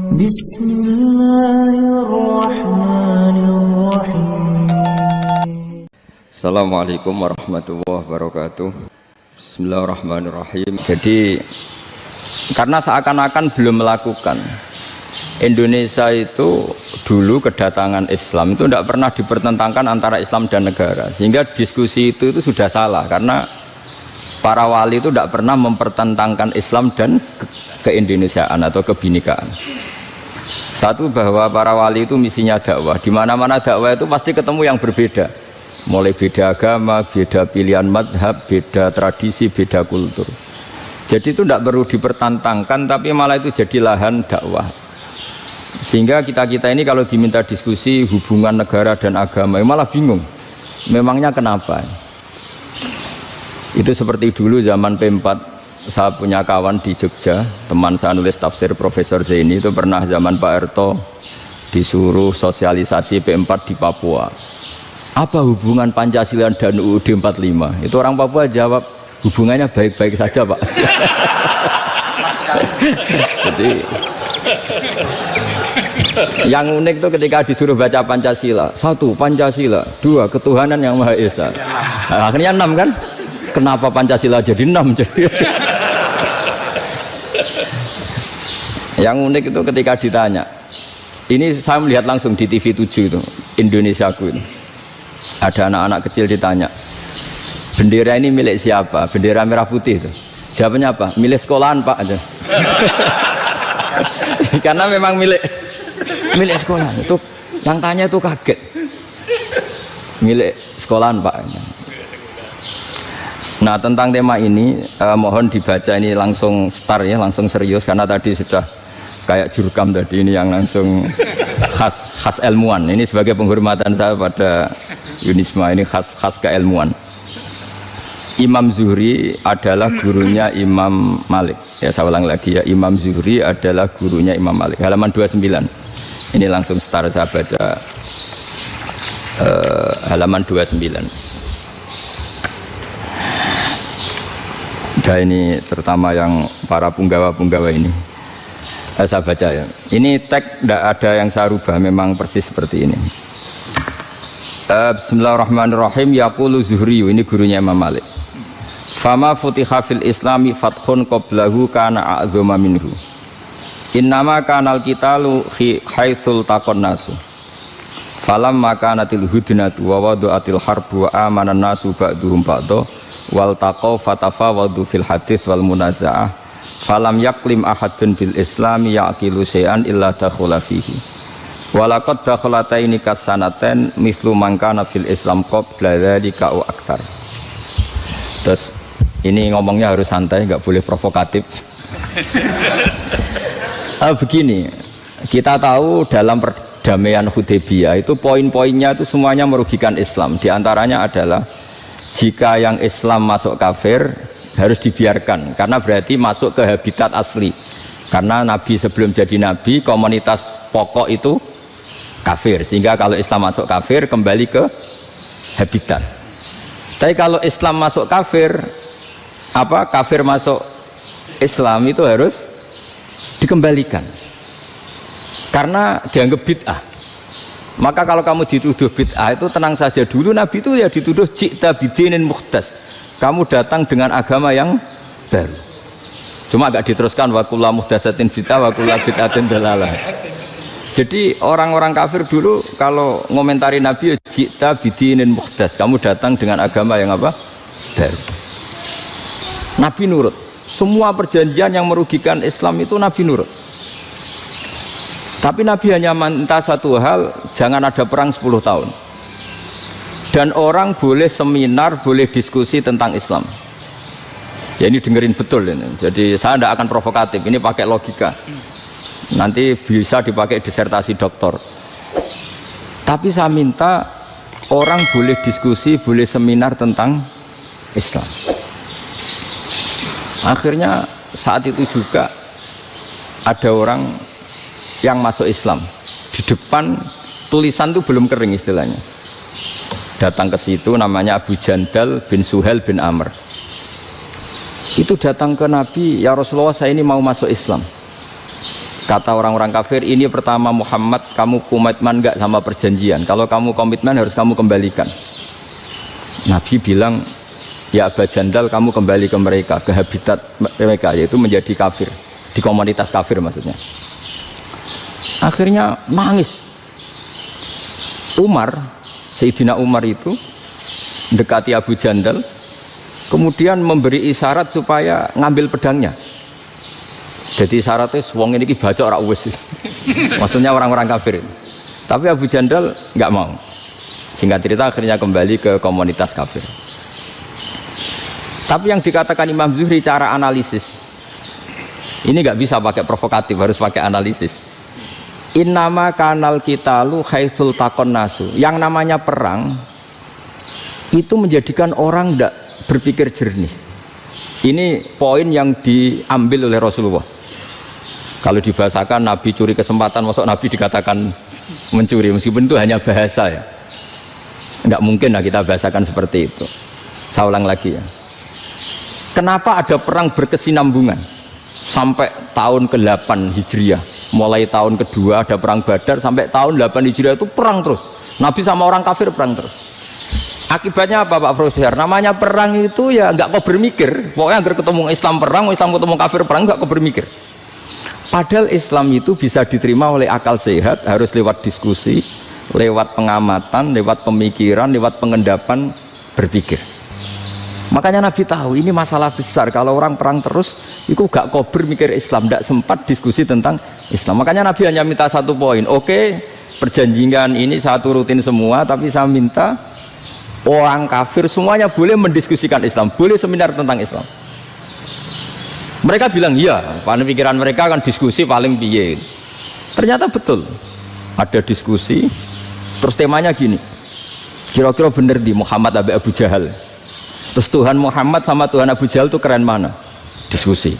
Bismillahirrahmanirrahim. Assalamualaikum warahmatullahi wabarakatuh. Bismillahirrahmanirrahim. Jadi karena seakan-akan belum melakukan, Indonesia itu dulu kedatangan Islam itu tidak pernah dipertentangkan antara Islam dan negara, sehingga diskusi itu sudah salah karena para wali itu tidak pernah mempertentangkan Islam dan keindonesiaan atau kebinekaan. Satu, bahwa para wali itu misinya dakwah, di mana-mana dakwah itu pasti ketemu yang berbeda, mulai beda agama, beda pilihan madhab, beda tradisi, beda kultur. Jadi itu tidak perlu dipertentangkan, tapi malah itu jadi lahan dakwah. Sehingga kita ini kalau diminta diskusi hubungan negara dan agama malah bingung, memangnya kenapa? Itu seperti dulu zaman P4, saya punya kawan di Jogja, teman saya nulis tafsir Profesor Zaini, itu pernah zaman Pak Erto disuruh sosialisasi P4 di Papua. Apa hubungan Pancasila dan UUD 45? Itu orang Papua jawab, hubungannya baik-baik saja Pak. Jadi yang unik itu ketika disuruh baca Pancasila, 1 Pancasila, 2 ketuhanan yang Maha Esa. Nah, akhirnya 6 kan? Kenapa Pancasila jadi 6? Yang unik itu ketika ditanya, ini saya melihat langsung di TV 7 itu, Indonesiaku itu, ada anak-anak kecil ditanya, bendera ini milik siapa? Bendera merah putih itu. Jawabannya apa? Milik sekolahan Pak aja. Karena memang milik sekolahan. Itu yang tanya itu kaget. Milik sekolahan Pak. Nah, tentang tema ini mohon dibaca ini langsung start ya, langsung serius, karena tadi sudah kayak jurkam tadi, ini yang langsung khas ilmuwan. Ini sebagai penghormatan saya pada Yunisma, ini khas keilmuan. Imam Zuhri adalah gurunya Imam Malik. Ya, saya ulang lagi ya, Imam Zuhri adalah gurunya Imam Malik. Halaman 29. Ini langsung start saya baca halaman 29. Ini terutama yang para punggawa-punggawa ini, saya baca ya. Ini teks tidak ada yang saya rubah, memang persis seperti ini. Bismillahirrahmanirrahim. Yaqulu Zuhri, ini gurunya Imam Malik. Fama futiha fil islami fathun qablahu kana a'zama minhu. Innama kanal qitalu haitsul taqon nasu. Falamma kanatil hudnatu wa wadu'atil harbu wa amana nasu ba'duhum ba'du wal taqaw fatafawadu fil hadits wal munaza'ah falam yaklim ahadun bil islami yaqilu syai'an illa dakhula fihi walaqad dakhalataini kasanaten mithlu man kana fil islam qabla dzalika wa aktsar. Terus ini ngomongnya harus santai, nggak boleh provokatif. Begini, kita tahu dalam perdamaian Hudaybiyah itu poin-poinnya itu semuanya merugikan Islam. Di antaranya adalah jika yang Islam masuk kafir harus dibiarkan, karena berarti masuk ke habitat asli. Karena Nabi sebelum jadi Nabi, komunitas pokok itu kafir, sehingga kalau Islam masuk kafir kembali ke habitat. Tapi kalau Islam masuk kafir, kafir masuk Islam itu harus dikembalikan karena dianggap bid'ah. Maka kalau kamu dituduh bid'ah itu tenang saja dulu, Nabi itu ya dituduh ji'ta bidinin muhdas, kamu datang dengan agama yang baru. Cuma agak diteruskan wa kullu muhdasatin bid'ah wa kullu bid'atin dalalah. Jadi orang-orang kafir dulu kalau ngomentari Nabi ya ji'ta bidinin muhdas, kamu datang dengan agama yang baru. Nabi nurut. Semua perjanjian yang merugikan Islam itu Nabi nurut. Tapi Nabi hanya minta satu hal, jangan ada perang 10 tahun. Dan orang boleh seminar, boleh diskusi tentang Islam. Ya ini dengerin betul ini. Jadi saya tidak akan provokatif, ini pakai logika. Nanti bisa dipakai disertasi doktor. Tapi saya minta orang boleh diskusi, boleh seminar tentang Islam. Akhirnya saat itu juga ada orang yang masuk Islam, di depan tulisan itu belum kering istilahnya, datang ke situ, namanya Abu Jandal bin Suhail bin Amr. Itu datang ke Nabi, ya Rasulullah saya ini mau masuk Islam. Kata orang-orang kafir, ini pertama Muhammad, kamu komitmen enggak sama perjanjian? Kalau kamu komitmen harus kamu kembalikan. Nabi bilang, ya Aba Jandal, kamu kembali ke mereka, ke habitat mereka, yaitu menjadi kafir, di komunitas kafir maksudnya. Akhirnya nangis. Umar, Sayyidina Umar itu mendekati Abu Jandal, kemudian memberi isyarat supaya ngambil pedangnya. Jadi syaratnya wong ini baca ora wis. Maksudnya orang-orang kafir. Tapi Abu Jandal nggak mau. Singkat cerita akhirnya kembali ke komunitas kafir. Tapi yang dikatakan Imam Zuhri cara analisis ini nggak bisa pakai provokatif, harus pakai analisis. Innama kanal qitalu haitsul taqon nasu. Yang namanya perang itu menjadikan orang tidak berpikir jernih. Ini poin yang diambil oleh Rasulullah. Kalau dibahasakan Nabi curi kesempatan, masuk Nabi dikatakan mencuri, meskipun itu hanya bahasa ya. Enggak mungkin lah kita bahasakan seperti itu. Saya ulang lagi ya. Kenapa ada perang berkesinambungan sampai tahun ke-8 Hijriah? Mulai tahun kedua ada perang Badar sampai tahun 8 Hijriah itu perang terus. Nabi sama orang kafir perang terus. Akibatnya apa Pak Profesor? Namanya perang itu ya enggak kau bermikir. Pokoknya agar ketemu Islam perang, Islam ketemu kafir perang, enggak kau bermikir. Padahal Islam itu bisa diterima oleh akal sehat, harus lewat diskusi, lewat pengamatan, lewat pemikiran, lewat pengendapan berpikir. Makanya Nabi tahu ini masalah besar. Kalau orang perang terus, itu gak kau bermikir Islam, tidak sempat diskusi tentang Islam. Makanya Nabi hanya minta satu poin. Oke, perjanjian ini satu rutin semua, tapi saya minta orang kafir semuanya boleh mendiskusikan Islam, boleh seminar tentang Islam. Mereka bilang iya, pada pikiran mereka kan diskusi paling piye. Ternyata betul, ada diskusi. Terus temanya gini, kira-kira bener di Muhammad Abi Abu Jahal. Terus Tuhan Muhammad sama Tuhan Abu Jahal itu keren mana? Diskusi.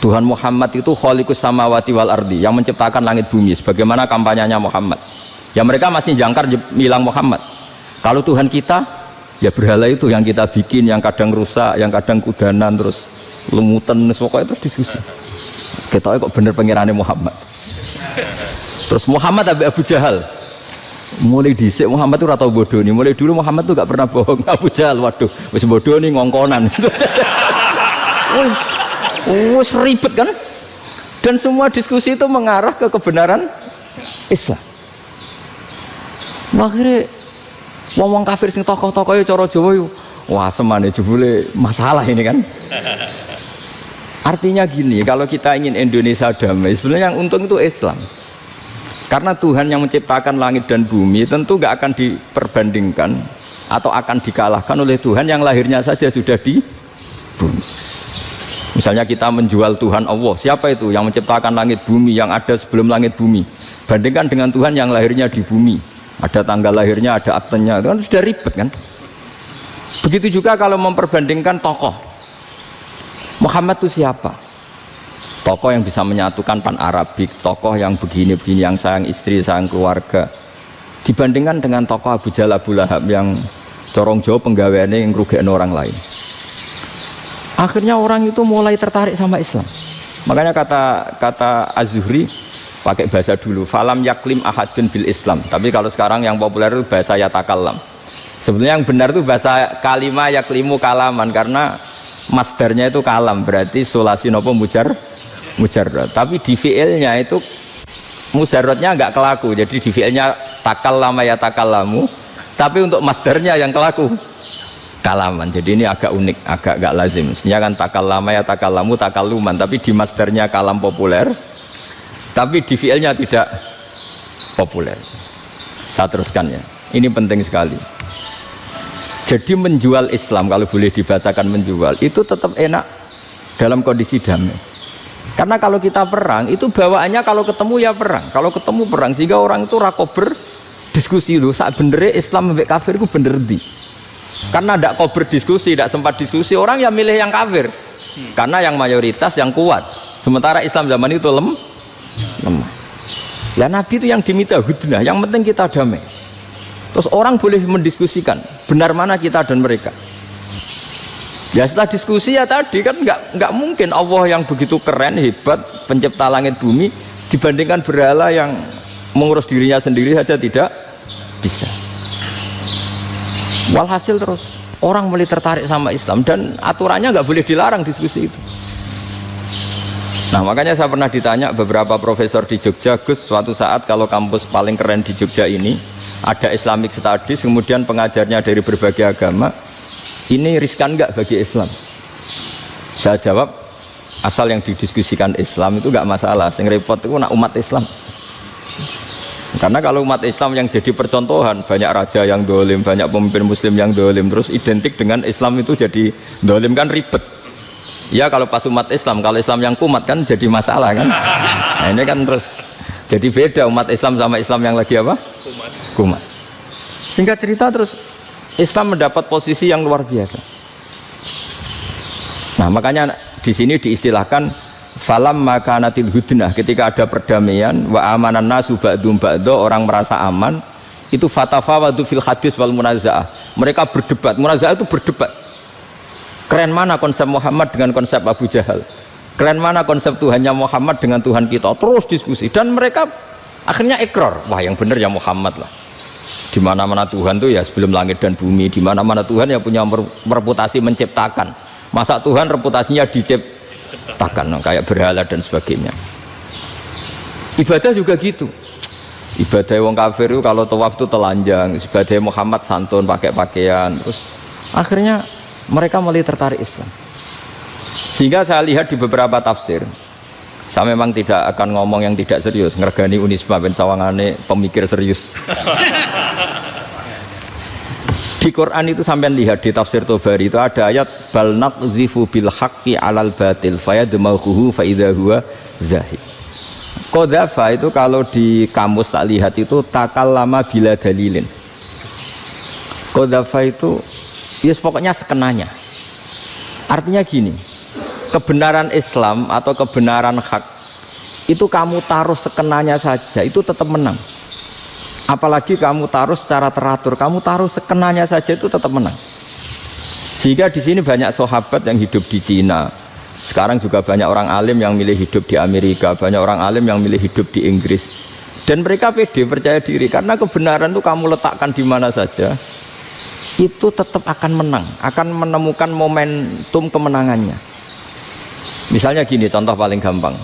Tuhan Muhammad itu khaliqus samawati wal ardi, yang menciptakan langit bumi. Sebagaimana kampanyenya Muhammad. Ya mereka masih jangkar bilang Muhammad. Kalau Tuhan kita, ya berhala itu yang kita bikin, yang kadang rusak, yang kadang kudanan, terus lumutan, pokoknya terus diskusi. Kita kok bener pengirannya Muhammad. Terus Muhammad Abu Jahal, mulai dhisik Muhammad itu ratau bodoh nih. Mulai dulu Muhammad tuh gak pernah bohong. Abu Jahal, waduh, wis bodoh nih ngongkonan. Wis ribet kan? Dan semua diskusi itu mengarah ke kebenaran Islam. Akhirnya ngomong kafir sing tokoh-tokohnya cara Jawa yuk, wah semane jebule masalah ini kan. Artinya gini, kalau kita ingin Indonesia damai, sebenarnya yang untung itu Islam. Karena Tuhan yang menciptakan langit dan bumi tentu gak akan diperbandingkan atau akan dikalahkan oleh Tuhan yang lahirnya saja sudah di bumi. Misalnya kita menjual Tuhan Allah, siapa itu yang menciptakan langit bumi, yang ada sebelum langit bumi, bandingkan dengan Tuhan yang lahirnya di bumi, ada tanggal lahirnya, ada aktenya, itu kan sudah ribet kan. Begitu juga kalau memperbandingkan tokoh, Muhammad itu siapa? Tokoh yang bisa menyatukan pan-Arabik, tokoh yang begini-begini, yang sayang istri, sayang keluarga, dibandingkan dengan tokoh Abu Jahal, Abu Lahab yang corong jauh penggaweannya yang ngerugikan orang lain. Akhirnya orang itu mulai tertarik sama Islam. Makanya kata Az-Zuhri pakai bahasa dulu, falam yaklim ahadun bil Islam. Tapi kalau sekarang yang populer itu bahasa yatakallam. Sebenarnya yang benar itu bahasa kalimah yaklimu kalaman, karena masdarnya itu kalam, berarti sulasi nopo mujarrad. Tapi di fiilnya itu mujarradnya enggak kelaku. Jadi di fiilnya takallama yatakallamu, tapi untuk masdarnya yang kelaku kalaman. Jadi ini agak unik, agak enggak lazim. Mestinya kan takallama yatakallamu takalluman, tapi di masdarnya kalam populer, tapi di fiilnya tidak populer. Saya teruskan ya. Ini penting sekali. Jadi menjual Islam, kalau boleh dibahasakan menjual, itu tetap enak dalam kondisi damai. Karena kalau kita perang, itu bawaannya kalau ketemu ya perang. Kalau ketemu perang, sehingga orang itu rakober diskusi dulu. Saat benernya Islam sampai kafir itu bener di. Karena tidak kober diskusi, tidak sempat diskusi, orang yang milih yang kafir. Karena yang mayoritas yang kuat. Sementara Islam zaman itu lemah. Ya Nabi itu yang diminta hudnah, yang penting kita damai. Terus orang boleh mendiskusikan benar mana kita dan mereka. Ya setelah diskusi ya tadi kan nggak mungkin Allah yang begitu keren, hebat, pencipta langit bumi, dibandingkan berhala yang mengurus dirinya sendiri saja tidak bisa. Walhasil terus orang mulai tertarik sama Islam dan aturannya nggak boleh dilarang diskusi itu. Nah makanya saya pernah ditanya beberapa profesor di Jogja, Gus, suatu saat kalau kampus paling keren di Jogja ini ada Islamic Studies, kemudian pengajarnya dari berbagai agama, ini riskan nggak bagi Islam? Saya jawab, asal yang didiskusikan Islam itu nggak masalah, yang repot itu nak umat Islam. Karena kalau umat Islam yang jadi percontohan, banyak raja yang dolim, banyak pemimpin muslim yang dolim, terus identik dengan Islam itu jadi dolim, kan ribet. Ya kalau pas umat Islam, kalau Islam yang kumat kan jadi masalah kan. Nah ini kan terus jadi beda umat Islam sama Islam yang lagi apa? Kumat. Sehingga cerita terus Islam mendapat posisi yang luar biasa. Nah makanya di sini diistilahkan falam makanatil hudnah, ketika ada perdamaian wa amanan nasu ba'dum ba'do, orang merasa aman, itu fatafawadu fil hadis wal munazaah. Mereka berdebat, munazaah itu berdebat. Keren mana konsep Muhammad dengan konsep Abu Jahal, keren mana konsep Tuhannya Muhammad dengan Tuhan kita, terus diskusi dan mereka akhirnya ikrar, wah yang benar ya Muhammad lah. Di mana-mana Tuhan tuh ya sebelum langit dan bumi, di mana-mana Tuhan ya punya reputasi menciptakan. Masa Tuhan reputasinya diciptakan, kayak berhala dan sebagainya. Ibadah juga gitu. Ibadah wong kafir itu kalau tawaf itu telanjang, ibadah Muhammad santun pakai pakaian, terus akhirnya mereka mulai tertarik Islam. Sehingga saya lihat di beberapa tafsir, saya memang tidak akan ngomong yang tidak serius, ngergani Unisba ben sawangane pemikir serius. Di Quran itu sampai lihat di tafsir Tobari itu ada ayat bal naqzifu bil haqqi 'alal batil fayadmaghuhu fa idza huwa zahid. Qadzafa itu kalau di kamus tak lihat itu takallama bila dalilin. Qadzafa itu yes, pokoknya sekenanya. Artinya gini, kebenaran Islam atau kebenaran hak itu kamu taruh sekenanya saja itu tetap menang. Apalagi kamu taruh secara teratur, kamu taruh sekenanya saja itu tetap menang. Sehingga di sini banyak sahabat yang hidup di Cina. Sekarang juga banyak orang alim yang milih hidup di Amerika, banyak orang alim yang milih hidup di Inggris. Dan mereka pede, percaya diri karena kebenaran itu kamu letakkan di mana saja, itu tetap akan menang, akan menemukan momentum kemenangannya. Misalnya gini, contoh paling gampang.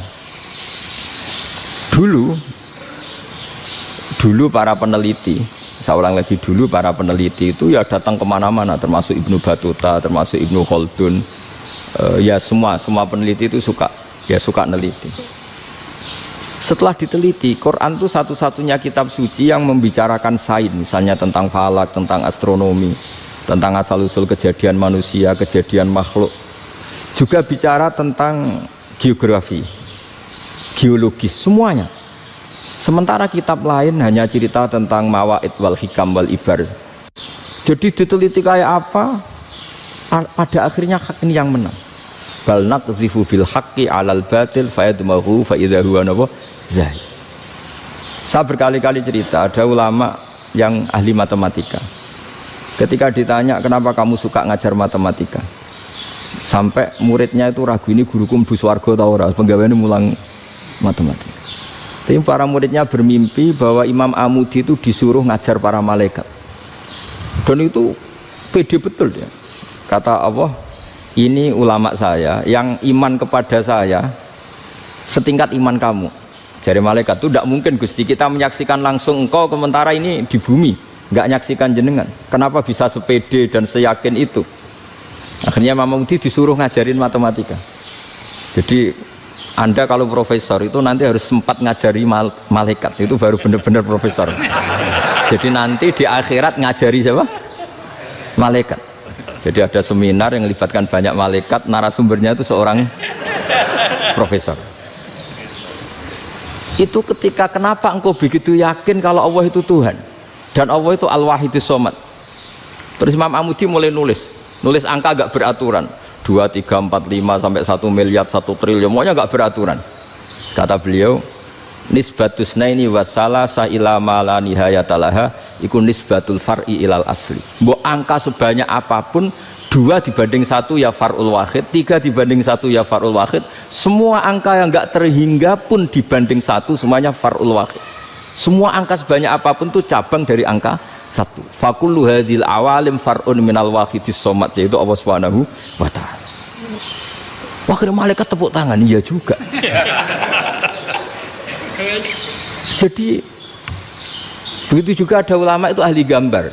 Dulu para peneliti, saya ulang lagi, dulu para peneliti itu ya datang kemana-mana, termasuk Ibnu Battuta, termasuk Ibnu Khaldun, ya semua peneliti itu suka neliti. Setelah diteliti, Quran itu satu-satunya kitab suci yang membicarakan sains, misalnya tentang falak, tentang astronomi, tentang asal-usul kejadian manusia, kejadian makhluk. Juga bicara tentang geografi, geologis, semuanya. Sementara kitab lain hanya cerita tentang mawaid wal hikam wal ibar. Jadi diteliti kayak apa, pada akhirnya hak ini yang menang. Bal naqzifu bil haqqi 'alal batil fayadmaghu fa idza huwa zahid. Saya berkali-kali cerita, ada ulama yang ahli matematika. Ketika ditanya kenapa kamu suka ngajar matematika, sampai muridnya itu ragu, ini guruku mlebu swarga ta ora, penggaweane mulang matematika. Tapi para muridnya bermimpi bahwa Imam Amudi itu disuruh ngajar para malaikat. Dan itu pede betul dia. Kata Allah, ini ulama saya yang iman kepada saya setingkat iman kamu. Jadi malaikat itu tidak mungkin Gusti, kita menyaksikan langsung engkau, sementara ini di bumi nggak nyaksikan jenengan. Kenapa bisa sepede dan seyakin itu? Akhirnya Imam Amudi disuruh ngajarin matematika. Jadi Anda kalau profesor itu nanti harus sempat ngajari malaikat, itu baru benar-benar profesor. Jadi nanti di akhirat ngajari siapa? Malaikat. Jadi ada seminar yang melibatkan banyak malaikat, narasumbernya itu seorang profesor. Itu ketika kenapa engkau begitu yakin kalau Allah itu Tuhan dan Allah itu Al-Wahidus Shomad. Terus Imam Amudi mulai nulis angka agak beraturan. 2, 3, 4, 5 sampai 1 miliar, 1 triliun, semuanya enggak beraturan. Kata beliau, nisbatus naini wasalasa ila ma la nihayatalaha iku nisbatul far'i ilal asli. Mbok angka sebanyak apapun 2 dibanding 1 ya far'ul wahid, 3 dibanding 1 ya far'ul wahid. Semua angka yang enggak terhingga pun dibanding 1 semuanya far'ul wahid. Semua angka sebanyak apapun itu cabang dari angka 1. Fakullu hadhil awalim far'un minal wahidis somad, yaitu Allah Subhanahu wa ta'ala. Akhirnya malaikat tepuk tangan, iya juga. Jadi begitu juga ada ulama itu ahli gambar.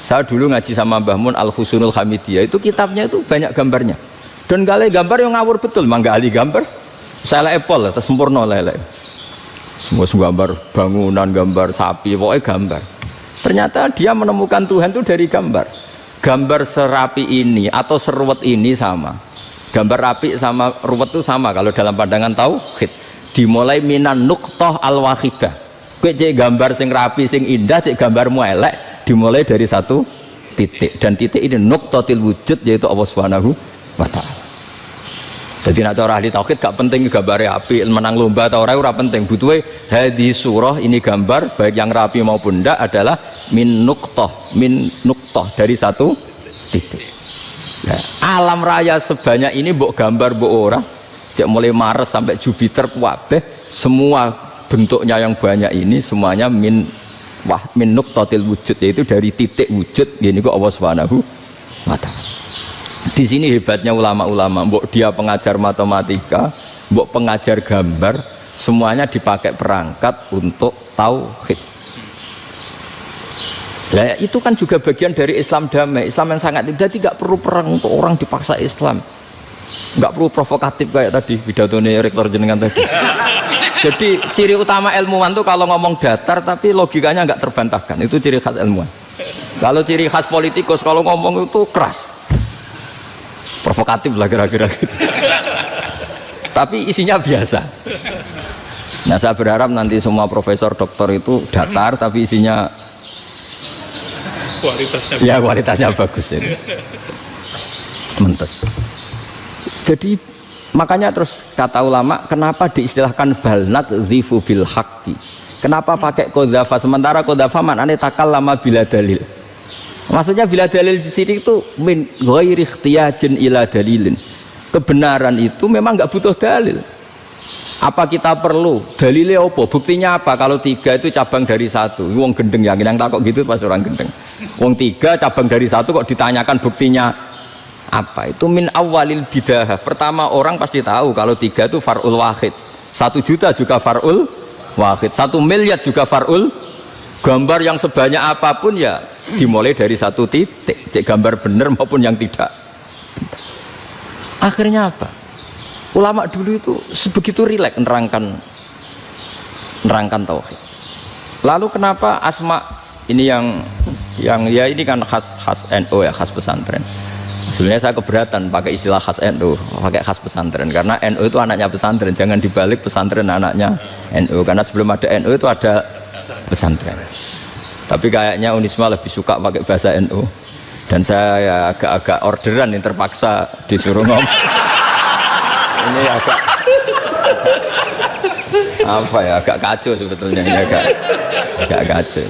Saya dulu ngaji sama Mbah Mun Al-Husunul Hamidiyah, itu kitabnya itu banyak gambarnya. Dan kali gambar yang ngawur betul, mangga ahli gambar. Saya epol, terus sempurna lele. Semua gambar bangunan, gambar sapi, pokoknya gambar. Ternyata dia menemukan Tuhan itu dari gambar. Gambar serapi ini atau seruwet ini sama. Gambar rapi sama ruwet itu sama kalau dalam pandangan tauhid. Dimulai minan nuqtah al-wahidah. Kowe cek gambar sing rapi, sing indah, cek gambarmu elek. Dimulai dari 1 titik, dan titik ini nuqtatil wujud, yaitu Allah Subhanahu wa ta'ala. Jadi nak cara ahli tauhid gak penting gambare api, menang lomba atau ora penting. Butuhe hadis surah ini gambar baik yang rapi maupun ndak adalah min nuqtah dari 1 titik. Nah, alam raya sebanyak ini mbok gambar mbok ora, cek mulai Mars sampai Jupiter kabeh semua bentuknya yang banyak ini semuanya min nuqtatil wujud, yaitu dari titik wujud. Gini kok Allah Subhanahu wa ta'ala. Di sini hebatnya ulama-ulama, mbok dia pengajar matematika, mbok pengajar gambar, semuanya dipakai perangkat untuk tauhid. Nah, itu kan juga bagian dari Islam damai, Islam yang sangat jadi tidak perlu perang untuk orang dipaksa Islam. Nggak perlu provokatif kayak tadi pidatonya rektor jenengan tadi. Jadi ciri utama ilmuwan tuh kalau ngomong datar tapi logikanya nggak terbantahkan, itu ciri khas ilmuwan. Kalau ciri khas politikus kalau ngomong itu keras, provokatif lah kira-kira gitu. Tapi isinya biasa. Nah saya berharap nanti semua profesor doktor itu datar tapi isinya kualitasnya bagus ya. Mentes. Jadi makanya terus kata ulama, kenapa diistilahkan balnat zifu bil haqqi? Kenapa pakai qadzafa sementara qadzafa maknane takallama bila dalil? Maksudnya bila dalil di sini itu min ghairi ikhtiyajin ila dalilin. Kebenaran itu memang enggak butuh dalil. Apa kita perlu dalilnya apa? Buktinya apa? Kalau 3 itu cabang dari 1. Wong gendeng yang takok gitu pas orang gendeng. Wong 3 cabang dari 1 kok ditanyakan buktinya apa? Itu min awalil bidah. Pertama orang pasti tahu kalau 3 itu far'ul wahid, 1 juta juga far'ul wahid, 1 miliar juga far'ul. Gambar yang sebanyak apapun ya dimulai dari 1 titik, cek gambar bener maupun yang tidak. Akhirnya apa? Ulama dulu itu sebegitu rileks nerangkan tauhid. Lalu kenapa asma ini yang ya ini kan khas NU ya, khas pesantren. Sebenarnya saya keberatan pakai istilah khas NU, pakai khas pesantren karena NU itu anaknya pesantren, jangan dibalik pesantren anaknya NU, karena sebelum ada NU itu ada pesantren. Tapi kayaknya Unisma lebih suka pakai bahasa NU dan saya ya agak-agak orderan yang terpaksa disuruh ngomong. Ini agak apa ya, agak kacau sebetulnya ini, agak kacau.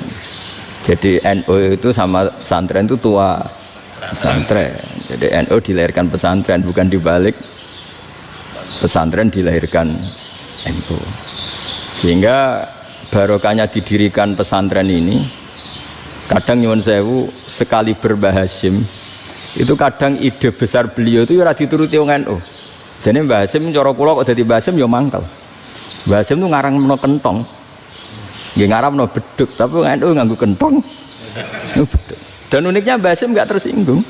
Jadi NU itu sama pesantren itu tua pesantren. Jadi NU dilahirkan pesantren, bukan dibalik pesantren dilahirkan NU. Sehingga barokahnya didirikan pesantren ini, kadang nyuwun sewu sekali Mbah Hasyim itu kadang ide besar beliau itu ora dituruti wong NU. Jadi Mbah Hasyim cara kula kok dadi Mbah Hasyim ya mangkel. Mbah Hasyim itu ngarangno kentong. Nggih ngaramno beduk, tapi wong NU nganggo kentong. Beduk. Dan uniknya Mbah Hasyim enggak tersinggung.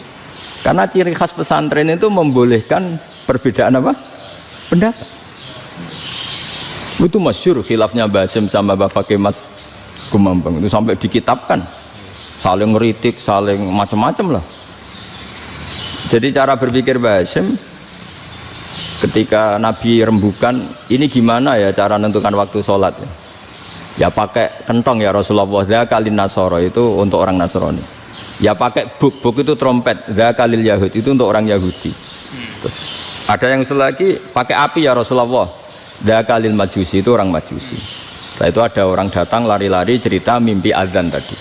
Karena ciri khas pesantren itu membolehkan perbedaan apa? Pendapat. Itu masyhur khilafnya Mbah Hasyim sama Mbah Fakih Mas Gumambang itu sampai dikitabkan. Saling ngeritik, saling macam-macam lah. Jadi cara berpikir Mbah Hasyim ketika Nabi rembukan, ini gimana ya cara menentukan waktu sholat ya? Ya pakai kentong ya Rasulullah, dzakalin nasara itu untuk orang Nasrani. Ya pakai buk itu trompet, dzakalil Yahud itu untuk orang Yahudi. Terus ada yang lagi pakai api ya Rasulullah, dzakalil Majusi itu orang Majusi. Setelah itu ada orang datang lari-lari cerita mimpi azan tadi.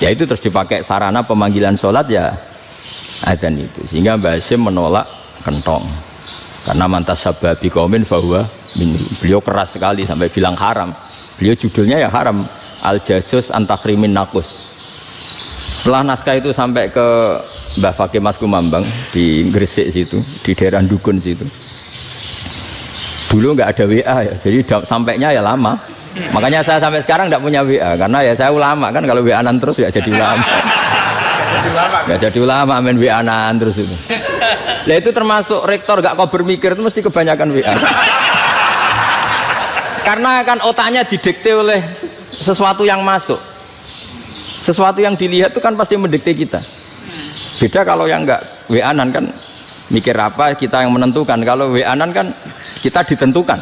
Ya itu terus dipakai sarana pemanggilan sholat ya adzan itu. Sehingga Mbah Hasyim menolak kentong. Karena mantas sababi qaumin fahuwa minhum. Beliau keras sekali sampai bilang haram. Beliau judulnya ya haram, Al-Jasus Antakrimin Nakus. Setelah naskah itu sampai ke Mbah Fakih Mas Kumambang di Gresik situ, di daerah Dukun situ. Dulu nggak ada WA ya, jadi sampainya ya lama. Makanya saya sampai sekarang nggak punya WA, karena ya saya ulama kan, kalau WA-an terus ya jadi ulama. Nggak jadi ulama, main WA-an terus itu. Nah itu termasuk rektor gak kau bermikir itu mesti kebanyakan WA. Karena kan otaknya didikte oleh sesuatu yang masuk. Sesuatu yang dilihat itu kan pasti mendikte kita. Beda kalau yang enggak WA-an kan mikir apa kita yang menentukan. Kalau WA-an kan kita ditentukan.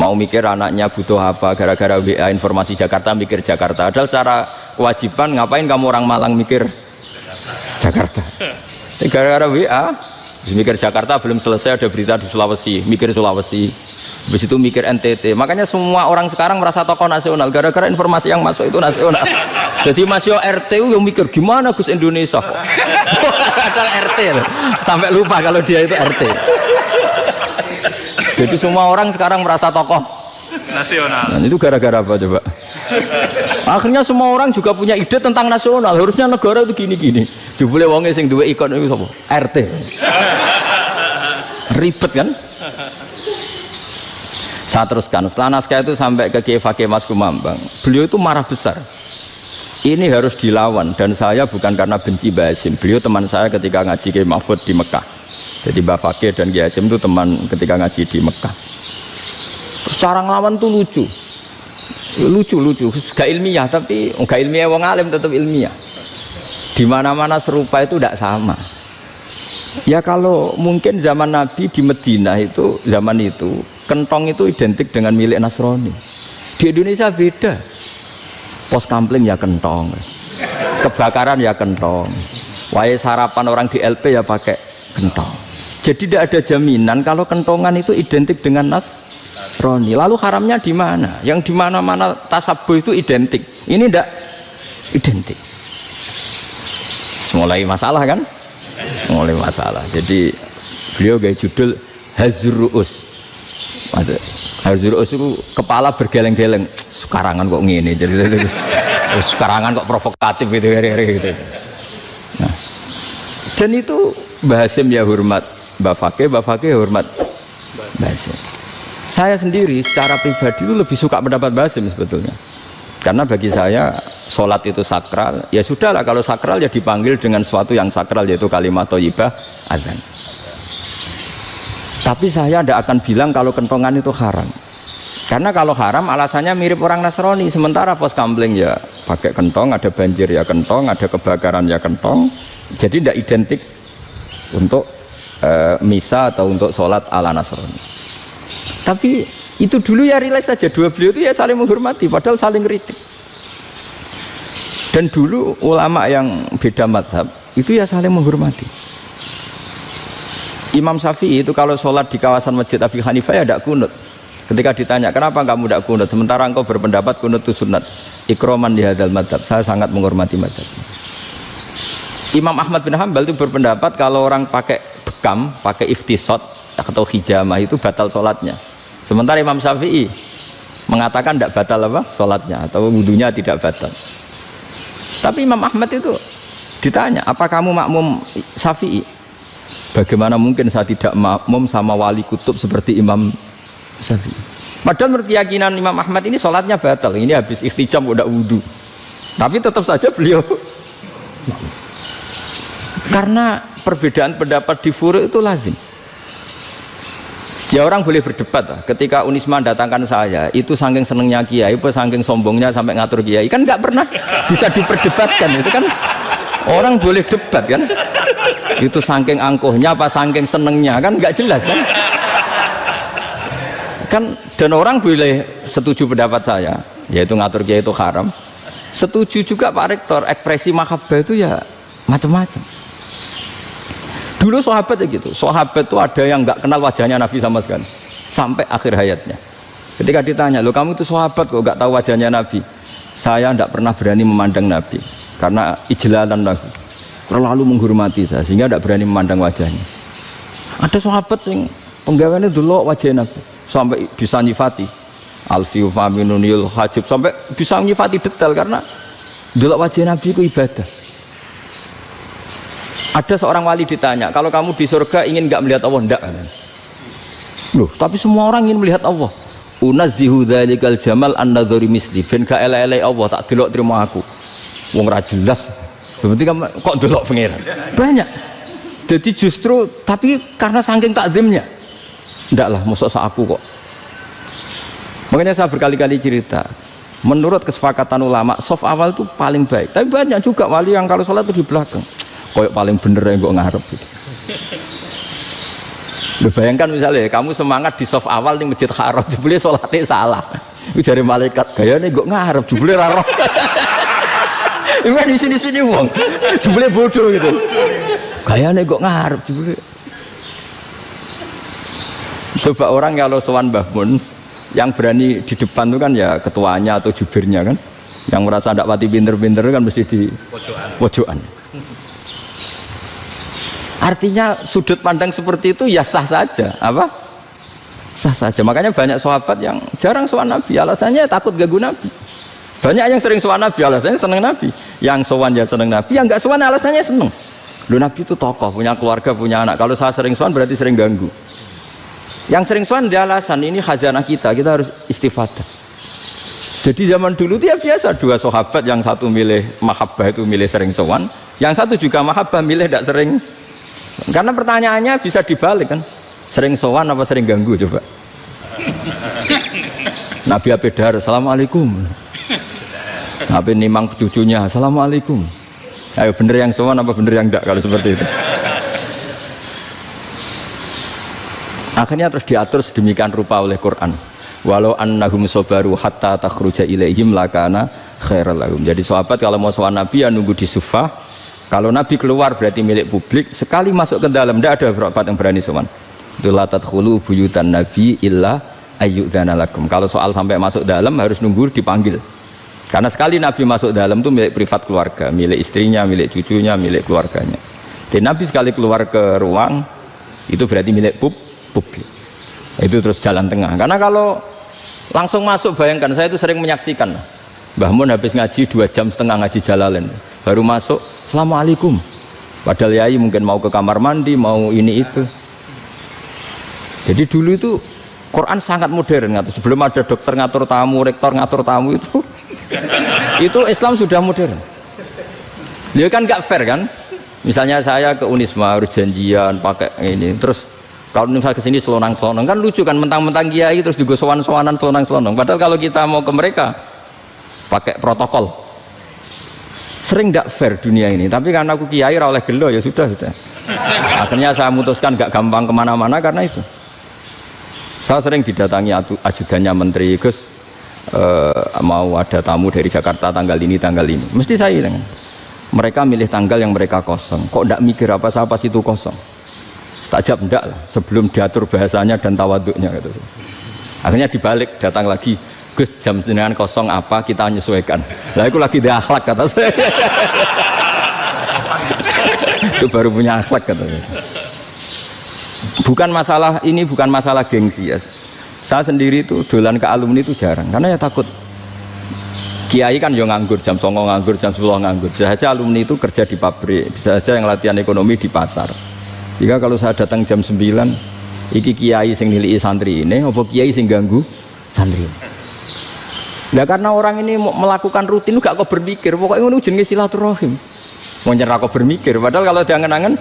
Mau mikir anaknya butuh apa, gara-gara WA informasi Jakarta mikir Jakarta. Padahal secara kewajiban ngapain kamu orang Malang mikir Jakarta. Gara-gara WA mikir Jakarta belum selesai ada berita di Sulawesi, mikir Sulawesi. Habis itu mikir NTT. Makanya semua orang sekarang merasa tokoh nasional gara-gara informasi yang masuk itu nasional. Jadi Masio RT yang mikir gimana Gus Indonesia. Ada RT sampai lupa kalau dia itu RT. Jadi semua orang sekarang merasa tokoh nasional. Nah, itu gara-gara apa coba? Akhirnya semua orang juga punya ide tentang nasional. Harusnya negara itu gini-gini. Jebule wonge sing duwe ikon itu sapa? RT. Ribet kan? Saya teruskan. Setelah naskah itu sampai ke Kiai Fakih Mas Kumambang. Beliau itu marah besar. Ini harus dilawan, dan saya bukan karena benci Mbah Hasyim. Beliau teman saya ketika ngaji Kiai Mahfud di Mekah. Jadi Mbah Fakih dan Kiai Hasyim itu teman ketika ngaji di Mekah. Secara ngelawan tuh lucu, gak ilmiah, tapi gak ilmiah wong alim tetap ilmiah. Di mana-mana serupa itu tidak sama. Ya kalau mungkin zaman Nabi di Medina itu, zaman itu kentong itu identik dengan milik Nasrani. Di Indonesia beda. Pos kampling ya kentong, kebakaran ya kentong, wae sarapan orang di LP ya pakai kentong. Jadi tidak ada jaminan kalau kentongan itu identik dengan Nasrani. Lalu haramnya di mana? Yang di mana-mana tasabuh itu identik. Ini tidak identik. Mulai masalah kan? Mulai masalah. Jadi beliau gaya judul Hazruus. Hazruus itu kepala bergeleng-geleng. Sekarangan kok ngene. Jadi sekarangan kok provokatif gitu. Nah, dan itu Mbah Hasyim ya hormat Mbah Fakih hormat Mbah Hasyim. Saya sendiri secara pribadi itu lebih suka pendapat Mbah Hasyim sebetulnya. Karena bagi saya sholat itu sakral. Ya sudahlah, kalau sakral ya dipanggil dengan sesuatu yang sakral, yaitu kalimat thayyibah adzan. Tapi saya tidak akan bilang kalau kentongan itu haram. Karena kalau haram alasannya mirip orang Nasrani. Sementara pos kampling ya pakai kentong, ada banjir ya kentong, ada kebakaran ya kentong. Jadi tidak identik untuk misa atau untuk sholat ala Nasrani. Tapi itu dulu ya rileks saja. Dua beliau itu ya saling menghormati, padahal saling kritik. Dan dulu ulama yang beda madhab itu ya saling menghormati. Imam Syafi'i itu kalau sholat di kawasan Masjid Abi Hanifah ya tidak kunut. Ketika ditanya kenapa kamu tidak kunut, sementara engkau berpendapat kunut itu sunat, ikroman di hadal madhab. Saya sangat menghormati madhab. Imam Ahmad bin Hanbal itu berpendapat kalau orang pakai bekam, pakai iftisot atau hijamah itu batal sholatnya. Sementara Imam Syafi'i mengatakan tidak batal apa sholatnya atau wudunya tidak batal. Tapi Imam Ahmad itu ditanya, apa kamu makmum Syafi'i? Bagaimana mungkin saya tidak makmum sama wali kutub seperti Imam Syafi'i? Padahal menurut keyakinan Imam Ahmad ini sholatnya batal. Ini habis ikhtijam udah wudu. Tapi tetap saja beliau karena perbedaan pendapat di furu' itu lazim. Ya orang boleh berdebat lah. Ketika Unisma datangkan saya, itu saking senengnya kiai, apa saking sombongnya sampai ngatur kiai, kan nggak pernah bisa diperdebatkan. Itu kan orang boleh debat kan? Itu saking angkuhnya apa saking senengnya kan nggak jelas kan? Kan dan orang boleh setuju pendapat saya, yaitu ngatur kiai itu haram. Setuju juga Pak Rektor, ekspresi mahabbah itu ya macam-macam. Dulu sahabat ya gitu, sahabat itu ada yang nggak kenal wajahnya Nabi sama sekali sampai akhir hayatnya. Ketika ditanya, lo kamu itu sahabat kok nggak tahu wajahnya Nabi? Saya tidak pernah berani memandang Nabi karena ijlalan Nabi. terlalu menghormati saya sehingga tidak berani memandang wajahnya. Ada sahabat yang penggawaannya dulu wajah Nabi sampai bisa nyifati alfiu faminunil hajib, sampai bisa nyifati detail karena dulu wajah Nabi itu ibadah. Ada seorang wali ditanya, kalau kamu di surga ingin nggak melihat Allah? Enggak. Loh, tapi semua orang ingin melihat Allah. Unazzihu dzalikal jamal an-nadhari misli, ben gak elek-elek Allah tak delok terima aku. Wong ra jelas. Berarti kok delok pangeran. Banyak. Jadi justru tapi karena saking takzimnya. Ndak lah, mosok sak aku kok. Makanya saya berkali-kali cerita, menurut kesepakatan ulama, soft awal itu paling baik. Tapi banyak juga wali yang kalau sholat itu di belakang. Koyok paling bener yang kok ngarep gitu. Bayangkan misalnya kamu semangat di soft awal di masjid haram, jebule sholatnya salah. Itu dari malaikat gaya nih kok ngarep, jebule raro. Ini di sini wong, jebule bodoh gitu. Gaya nih kok ngarep, jebule. Coba orang kalau sowan Mbah Mun, yang berani di depan itu kan ya ketuanya atau jubirnya kan, yang merasa tidak pati pinter-pinter kan mesti di pojokan. Artinya sudut pandang seperti itu ya sah saja, apa? Sah saja. Makanya banyak sahabat yang jarang sowan Nabi, alasannya takut ganggu Nabi. Banyak yang sering sowan Nabi, alasannya seneng Nabi. Yang sowan ya seneng Nabi, yang nggak sowan alasannya seneng. Loh, Nabi itu tokoh, punya keluarga, punya anak. Kalau saya sering sowan berarti sering ganggu. Yang sering sowan dia alasan ini khazanah kita harus istifadah. Jadi zaman dulu dia biasa, dua sahabat, yang satu milih mahabbah itu milih sering sowan, yang satu juga mahabbah milih tidak sering. Karena pertanyaannya bisa dibalik kan, sering sowan apa sering ganggu coba. Nabi Abedar, assalamualaikum. Nabi nimang cucunya, assalamualaikum. Ayo bener yang sowan apa bener yang enggak kalau seperti itu. Akhirnya terus diatur sedemikian rupa oleh Quran. Walau annahum sabaru hatta takhruja ilaihim lakana khairal lahum. Jadi sahabat kalau mau sowan Nabi ya nunggu di Sufah. Kalau Nabi keluar berarti milik publik. Sekali masuk ke dalam tidak ada sahabat yang berani sowan. La tadkhulu buyutan Nabi illa ayyudzana lakum. Kalau soal sampai masuk dalam harus nunggu dipanggil. Karena sekali Nabi masuk dalam itu milik privat keluarga, milik istrinya, milik cucunya, milik keluarganya. Jadi Nabi sekali keluar ke ruang itu berarti milik publik. Itu terus jalan tengah. Karena kalau langsung masuk, bayangkan saya itu sering menyaksikan. Mbah Mun habis ngaji 2,5 jam ngaji Jalalain, baru masuk, assalamualaikum. Padahal yai mungkin mau ke kamar mandi, mau ini itu. Jadi dulu itu Quran sangat modern. Sebelum ada dokter ngatur tamu, rektor ngatur tamu itu Islam sudah modern. Dia kan gak fair kan? Misalnya saya ke Unisma harus janjian pakai ini, terus kalau misalnya kesini selonang-selonang kan lucu kan, mentang-mentang kiai terus juga sowan-sowanan selonang-selonang. Padahal kalau kita mau ke mereka pakai protokol. Sering tidak fair dunia ini, tapi karena aku kiai ra oleh gelo ya sudah. Akhirnya saya memutuskan gak gampang kemana-mana karena itu. Saya sering didatangi ajudannya menteri, Gus mau ada tamu dari Jakarta tanggal ini, mesti saya bilang, mereka milih tanggal yang mereka kosong, kok tidak mikir apa saya pas itu kosong. Tak jawab enggak lah, sebelum diatur bahasanya dan tawaduknya gitu. Akhirnya dibalik, datang lagi, Gus jam jenengan kosong apa, kita menyesuaikan. Lah itu lagi dia akhlak kata saya. Itu baru punya akhlak kata saya. Bukan masalah ini, bukan masalah gengsi ya. Saya sendiri itu dolan ke alumni itu jarang, karena ya takut. Kiai kan ya nganggur, jam 9 nganggur, jam 10 nganggur. Bisa saja alumni itu kerja di pabrik, bisa saja yang latihan ekonomi di pasar. Jika kalau saya datang jam 9, iki kiai sing nilai santri ini, apa kiai sing ganggu santri. Nah karena orang ini melakukan rutin, gak kok berpikir, pokoknya ini jenis silaturahim. Mau nyerah kok berpikir, padahal kalau diangen-angen,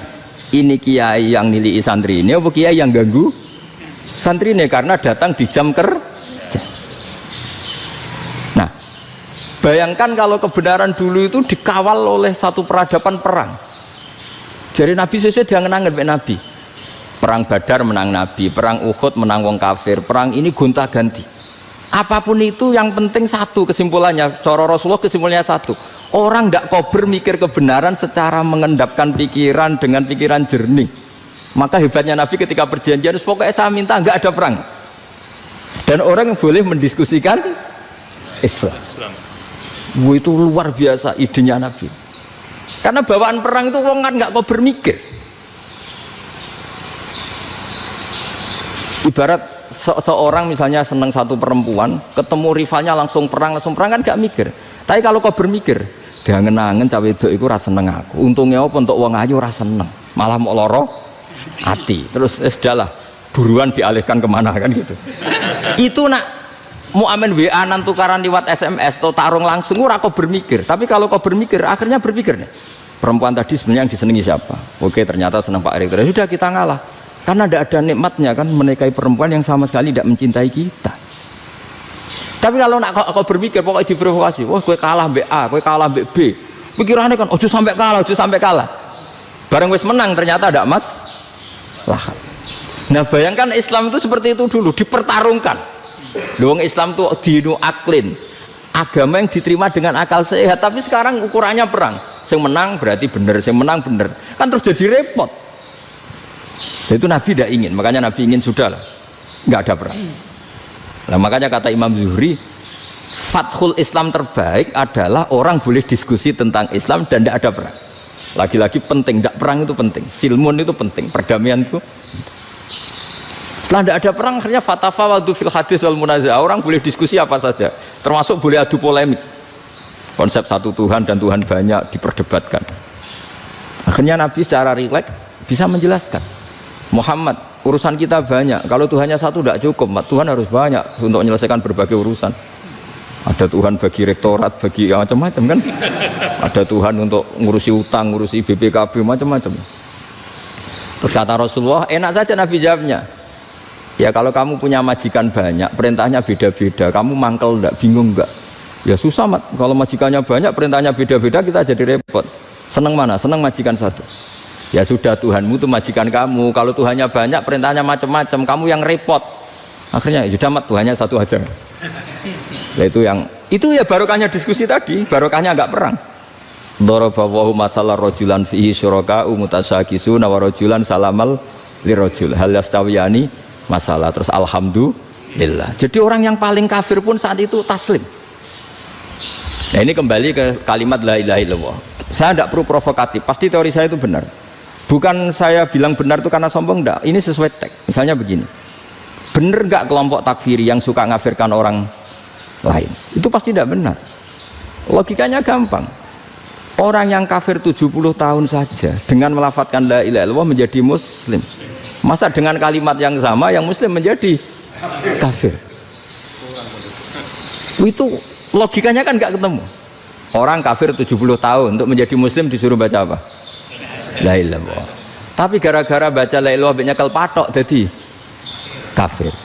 ini kiai yang nilai santri ini, apa kiai yang ganggu santri ini karena datang di jam kerja. Nah, bayangkan kalau kebenaran dulu itu dikawal oleh satu peradaban perang. Jadi Nabi sesuai diangen-angen oleh Nabi. Perang Badar menang Nabi, perang Uhud menang wong kafir, perang ini gonta-ganti. Apapun itu yang penting satu kesimpulannya, cara Rasulullah kesimpulannya satu. Orang tidak kober mikir kebenaran secara mengendapkan pikiran dengan pikiran jernih. Maka hebatnya Nabi ketika perjanjian, pokoknya saya minta nggak ada perang. Dan orang yang boleh mendiskusikan Islam. Itu luar biasa idenya Nabi. Karena bawaan perang itu wong kan nggak kok bermikir. Ibarat seorang misalnya seneng satu perempuan, ketemu rivalnya langsung perang kan nggak mikir. Tapi kalau kau bermikir, dia ngenangen cawe wedok iku ora seneng aku. Untungnya apa untuk wong ayu ora seneng, malah mau loro hati. Terus sudahlah, buruan dialihkan kemana kan gitu. Itu nak mau amen WA nan tukaran lewat SMS atau tarung langsung ora kau bermikir. Tapi kalau kau bermikir, akhirnya berpikir nih. Perempuan tadi sebenarnya yang disenangi siapa? Oke, ternyata senang Pak Erick. Sudah kita ngalah. Karena tidak ada nikmatnya kan menikahi perempuan yang sama sekali tidak mencintai kita. Tapi kalau nak kau berpikir pokoknya diprovokasi, wah gue kalah mbak A, gue kalah mbak B. Pikirannya kan, ojo sampai kalah. Bareng wis menang ternyata ada lah. Nah bayangkan Islam itu seperti itu dulu, dipertarungkan. Wong Islam itu dinu aklin, agama yang diterima dengan akal sehat. Tapi sekarang ukurannya perang. Yang menang berarti benar, yang menang benar. Kan terus jadi repot. Dan itu Nabi tidak ingin, makanya Nabi ingin sudah lah, nggak ada perang. Nah, makanya kata Imam Zuhri, fathul Islam terbaik adalah orang boleh diskusi tentang Islam dan tidak ada perang. Lagi-lagi penting, tidak perang itu penting, silmun itu penting, perdamaian itu. Setelah tidak ada perang, akhirnya fatafawadu fil hadis wal munazah, orang boleh diskusi apa saja, termasuk boleh adu polemik. Konsep satu Tuhan dan Tuhan banyak diperdebatkan. Akhirnya Nabi secara rileks bisa menjelaskan, Muhammad, urusan kita banyak. Kalau Tuhannya satu tidak cukup, Tuhan harus banyak untuk menyelesaikan berbagai urusan. Ada Tuhan bagi rektorat, bagi macam-macam kan. Ada Tuhan untuk ngurusi utang, ngurusi BPKB, macam-macam. Terus kata Rasulullah, enak saja Nabi jawabnya. Ya kalau kamu punya majikan banyak, perintahnya beda-beda, kamu mangkel enggak, bingung enggak? Ya susah mat, kalau majikannya banyak, perintahnya beda-beda, kita jadi repot. Seneng mana? Seneng majikan satu. Ya sudah, Tuhanmu itu majikan kamu. Kalau Tuhannya banyak, perintahnya macam-macam, kamu yang repot. Akhirnya sudah mat, Tuhannya satu aja. Nah, itu ya barokahnya diskusi tadi, barokahnya enggak perang. Daraballahu mathalan rajulan fihi syuraka'u mutasyakisuna wa rajulan salamal lirajul hal yastawiyani masalah. Terus alhamdulillah. Jadi orang yang paling kafir pun saat itu taslim. Nah ini kembali ke kalimat la ilaha illallah. Saya tidak perlu provokatif, pasti teori saya itu benar. Bukan saya bilang benar itu karena sombong, enggak. Ini sesuai teks. Misalnya begini, benar enggak kelompok takfiri yang suka ngafirkan orang lain? Itu pasti tidak benar. Logikanya gampang. Orang yang kafir 70 tahun saja dengan melafadzkan la ilaha illallah menjadi muslim. Masa dengan kalimat yang sama yang muslim menjadi kafir? Itu logikanya kan nggak ketemu. Orang kafir 70 tahun untuk menjadi muslim disuruh baca apa? La ilaha illallah. Tapi gara-gara baca la ilaha illallah nyekel patok jadi kafir.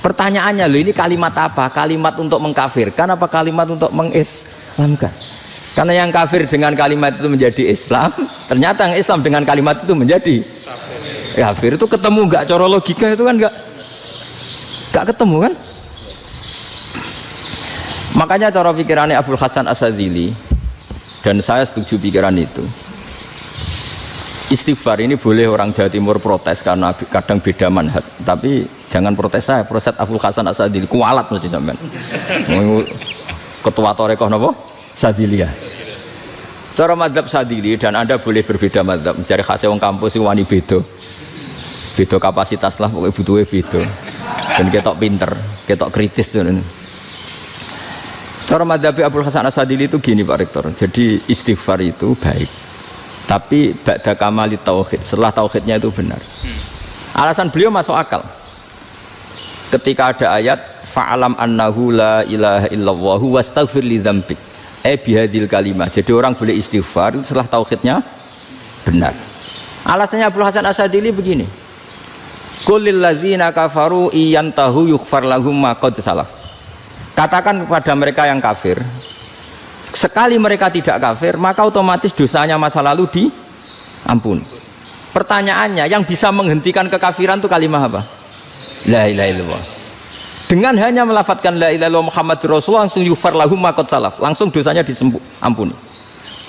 Pertanyaannya, loh ini kalimat apa? Kalimat untuk mengkafirkan apa kalimat untuk mengislamkan? Karena yang kafir dengan kalimat itu menjadi Islam, ternyata yang Islam dengan kalimat itu menjadi kafir. Itu ketemu nggak? Cara logika itu kan nggak ketemu kan? Makanya cara pikirannya Abul Hasan As-Sadzili, dan saya setuju pikiran itu. Istighfar ini boleh orang Jawa Timur protes karena kadang beda manhaj, tapi jangan protes saya, protes Abul Hasan As-Sadzili kualat mesti sampean. Ketua Torekoh napa? Sadziliyah. Cara madzhab Sadzili, dan Anda boleh berbeda madzhab, mencari khasnya wong kampus itu wani beda. Beda kapasitas lah, pokoknya butuhnya beda. Dan ketok pinter, ketok kritis tuh. Cara madzhab Abul Hasan As-Sadzili itu gini Pak Rektor. Jadi istighfar itu baik, tapi ba'da kamali tauhid, setelah tauhidnya itu benar. Alasan beliau masuk akal. Ketika ada ayat fa'alam annahu la ilaha illallah wastaghfir li dzambik. Bihadil kalimah. Jadi orang boleh istighfar setelah tauhidnya benar. Alasannya Abul Hasan As-Sadzili begini. Qul lil ladzina kafaru iyantahu yughfar lahum ma qad salaf. Katakan kepada mereka yang kafir, sekali mereka tidak kafir, maka otomatis dosanya masa lalu diampuni. Pertanyaannya, yang bisa menghentikan kekafiran itu kalimat apa? La ilaha illallah. Dengan hanya melafadzkan la ilaha illallah Muhammadur Rasulullah, langsung yughfar lahum ma qad salaf, langsung dosanya diampuni.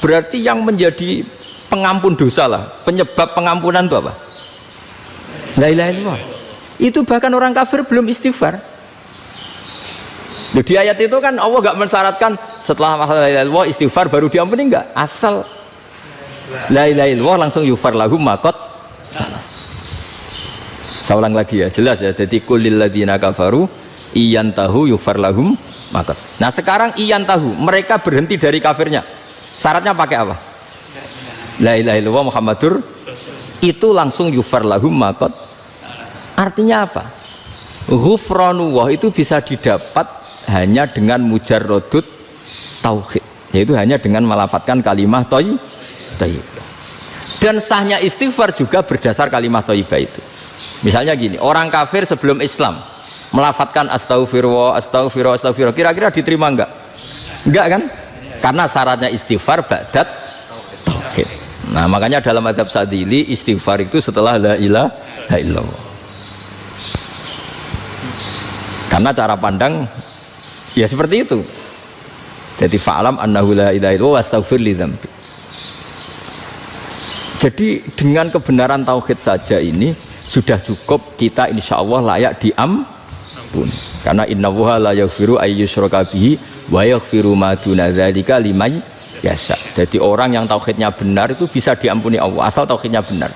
Berarti yang menjadi pengampun dosa lah, penyebab pengampunan itu apa? La ilaha illallah. Itu bahkan orang kafir belum istighfar. Di ayat itu kan Allah gak mensyaratkan setelah la ilaha illallah istighfar baru diampuni, enggak. Asal la ilaha illallah langsung yufar lahum maqad salah. Saya ulang lagi ya, jelas ya. Jadi kulil ladzina kafaru iyantahu yufar lahum maqad. Nah sekarang iyantahu, mereka berhenti dari kafirnya. Syaratnya pakai apa? La ilaha illallah Muhammadur, itu langsung yufar lahum maqad. Artinya apa? Ghufranullah itu bisa didapat hanya dengan mujarrodut tauhid, yaitu hanya dengan melafadzkan kalimah thayyibah. Dan sahnya istighfar juga berdasar kalimah thayyibah itu. Misalnya gini, orang kafir sebelum Islam melafadzkan astaghfirullah, astaghfirullah, astaghfirullah, kira-kira diterima enggak? Enggak kan? Karena syaratnya istighfar ba'dat tauhid. Nah makanya dalam adab Sadili istighfar itu setelah la ilaha illallah. Karena cara pandang ya seperti itu. Jadi fa'alam annahu la ilaha illallah wastaghfir li dzambi. Jadi dengan kebenaran tauhid saja ini sudah cukup kita insya Allah layak diampun. Karena innallaha la yaghfiru ayyusyraka bihi wa yaghfiru ma duna dzalika liman yasha. Jadi orang yang tauhidnya benar itu bisa diampuni Allah asal tauhidnya benar.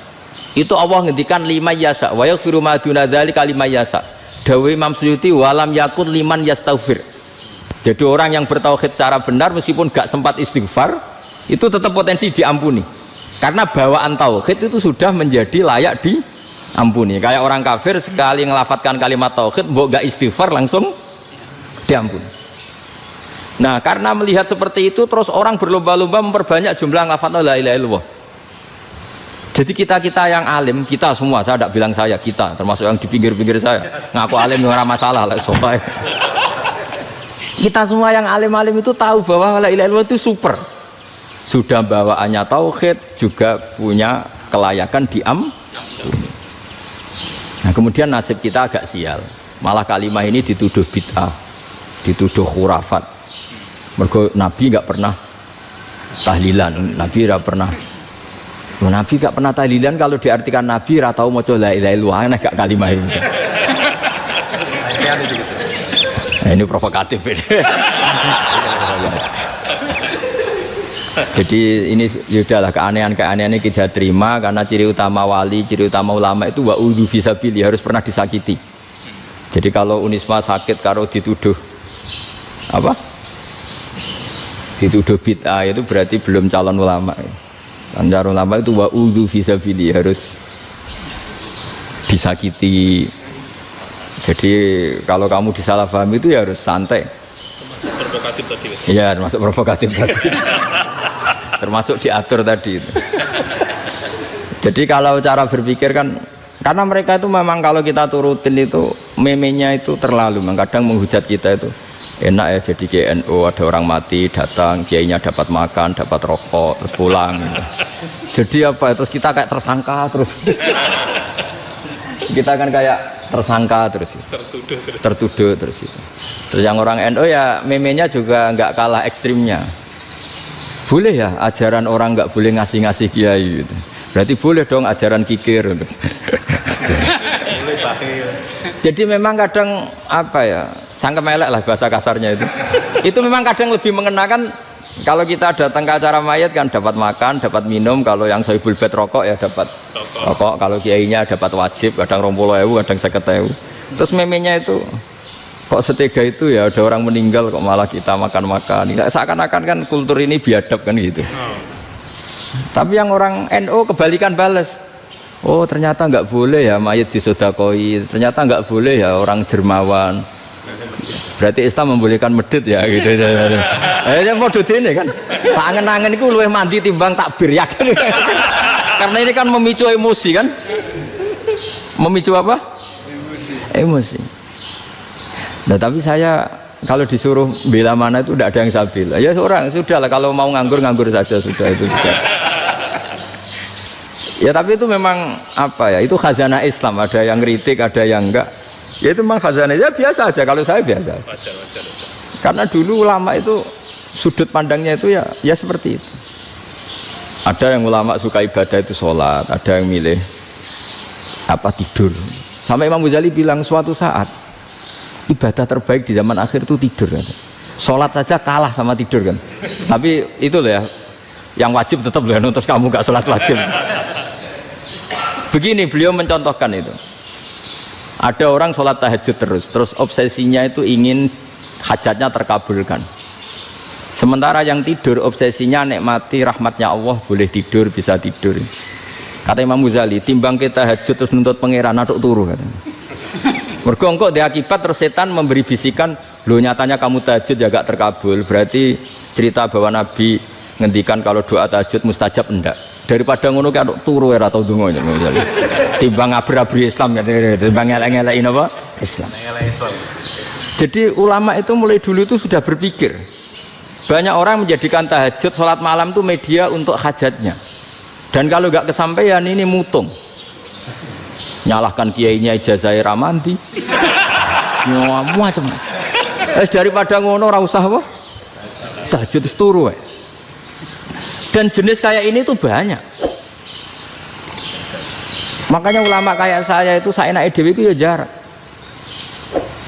Itu Allah ngendikan liman yasha wa yaghfiru ma duna dzalika liman yasha. Dawe Imam Suyuti walam yakun liman yastaghfir. Jadi orang yang bertauhid secara benar meskipun gak sempat istighfar itu tetap potensi diampuni. Karena bawaan tauhid itu sudah menjadi layak diampuni. Kayak orang kafir sekali ngelafatkan kalimat tauhid mbok gak istighfar langsung diampuni. Nah, karena melihat seperti itu terus orang berlomba-lomba memperbanyak jumlah ngelafatkan la ilaha illallah. Jadi kita-kita yang alim, kita semua, saya tidak bilang saya, kita, termasuk yang di pinggir-pinggir saya, ngaku alim orang masalah lah, sopai. Kita semua yang alim-alim itu tahu bahwa la ilaha illallah itu super. Sudah bawaannya tauhid, juga punya kelayakan diampuni. Nah kemudian nasib kita agak sial. Malah kalimah ini dituduh bid'ah, dituduh khurafat. Mergo Nabi nggak pernah tahlilan, Nabi nggak pernah. Nabi gak pernah tahlilan, kalau diartikan Nabi ra tau maca la ilaha illallah nek gak kalimah ini. Nah, ini provokatif ini. Jadi ini sudahlah keanehan-keanehan ini kita terima karena ciri utama wali, ciri utama ulama itu wa udhu fisabilillah, harus pernah disakiti. Jadi kalau Unisma sakit karo dituduh apa? Dituduh bid'ah itu berarti belum calon ulama. Anjar ulama itu wa'udhu fisabilillah, harus disakiti. Jadi kalau kamu disalahpahami itu ya harus santai. Termasuk provokatif tadi. Iya, termasuk provokatif tadi. Termasuk diatur tadi itu. Jadi kalau cara berpikir kan, karena mereka itu memang kalau kita turutin itu memenya itu terlalu, kadang menghujat kita itu. Enak ya jadi KNU, ada orang mati datang, kiainya dapat makan, dapat rokok, terus pulang gitu. Jadi apa, terus kita kayak tersangka terus. Kita kan kayak tersangka terus, tertuduh terus itu. Terus yang orang NU ya memenya juga nggak kalah ekstrimnya. Boleh ya ajaran orang nggak boleh ngasih-ngasih kiai gitu. Berarti boleh dong ajaran kikir gitu. Jadi memang kadang apa ya, cangkem elek lah bahasa kasarnya itu. Itu memang kadang lebih mengenakan. Kalau kita datang ke acara mayat kan dapat makan, dapat minum. Kalau yang sohibul bed rokok ya dapat rokok. Kalau kiainya dapat wajib, kadang 20.000, kadang 50.000. Terus memenya itu kok setega itu ya, ada orang meninggal kok malah kita makan-makan. Seakan-akan kan kultur ini biadab kan gitu. Tapi yang orang NU kebalikan bales. Oh ternyata nggak boleh ya mayat disodakoi, ternyata nggak boleh ya orang dermawan. Berarti Islam membolehkan medit ya gitu. Ya modus ini kan. Angen-angen itu luwih mandi timbang takbir ya kan. Karena ini kan memicu emosi kan. Memicu apa? Emosi. Nah tapi saya kalau disuruh bela mana itu tidak ada yang saya bela. Ya seorang sudahlah, kalau mau nganggur saja sudah itu juga. Ya tapi itu memang apa ya, itu khazanah Islam, ada yang kritik, ada yang enggak. Ya itu memang khazanah, ya biasa aja, kalau saya biasa aja. Karena dulu ulama itu sudut pandangnya itu ya seperti itu. Ada yang ulama suka ibadah itu sholat, ada yang milih apa tidur. Sampai Imam Ghazali bilang suatu saat ibadah terbaik di zaman akhir itu tidur kan. Sholat saja kalah sama tidur kan. Tapi itu loh ya, Yang wajib tetap terus kamu gak sholat wajib. Begini beliau mencontohkan itu. Ada orang sholat tahajud terus obsesinya itu ingin hajatnya terkabulkan. Sementara yang tidur obsesinya nikmati rahmatnya Allah, boleh tidur, bisa tidur. Kata Imam Ghazali, timbang kita tahajud terus nuntut pangeran aduk turu katanya. Mergo engko dia akibat terus setan memberi bisikan, "Lho nyatanya kamu tahajud ya gak terkabul." Berarti cerita bahwa Nabi ngendikan kalau doa tahajud mustajab enggak. Daripada ngono ki aduk turu ora tau ndonga misalnya. Timbang abri-abri Islam ya, timbang elek-eleki napa? Islam. Jadi ulama itu mulai dulu itu sudah berpikir. Banyak orang menjadikan tahajud, sholat malam itu media untuk hajatnya. Dan kalau nggak kesampaian ini mutung. Nyalahkan kiainya ijazah ramandi. Macam. Daripada ngono ora usah apa? Tahajud turu. Dan jenis kayak ini tuh banyak. Makanya ulama kayak saya itu saenake dhewe itu ya jarak.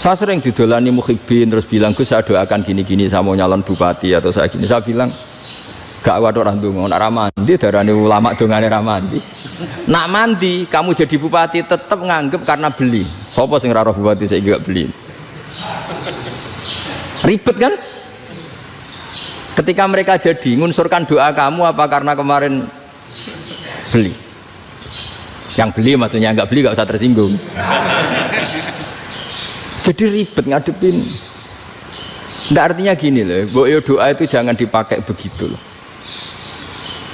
Saya sering didolani muhibbin terus bilang, "Gus, saya doakan gini-gini, saya mau nyalon bupati atau saya gini." Saya bilang, "Gak waduh orang ndonga, nak ra mandi darane ulama dongane ra mandi." Nak mandi kamu jadi bupati tetap nganggep karena beli. Sapa sing ora roh bupati saiki gak beli? Ribet kan? Ketika mereka jadi ngunsurkan doa kamu apa karena kemarin beli? Yang beli maksudnya, nggak beli nggak usah tersinggung. Jadi ribet ngadepin. Nggak, artinya gini loh, boyo doa itu jangan dipakai begitu loh.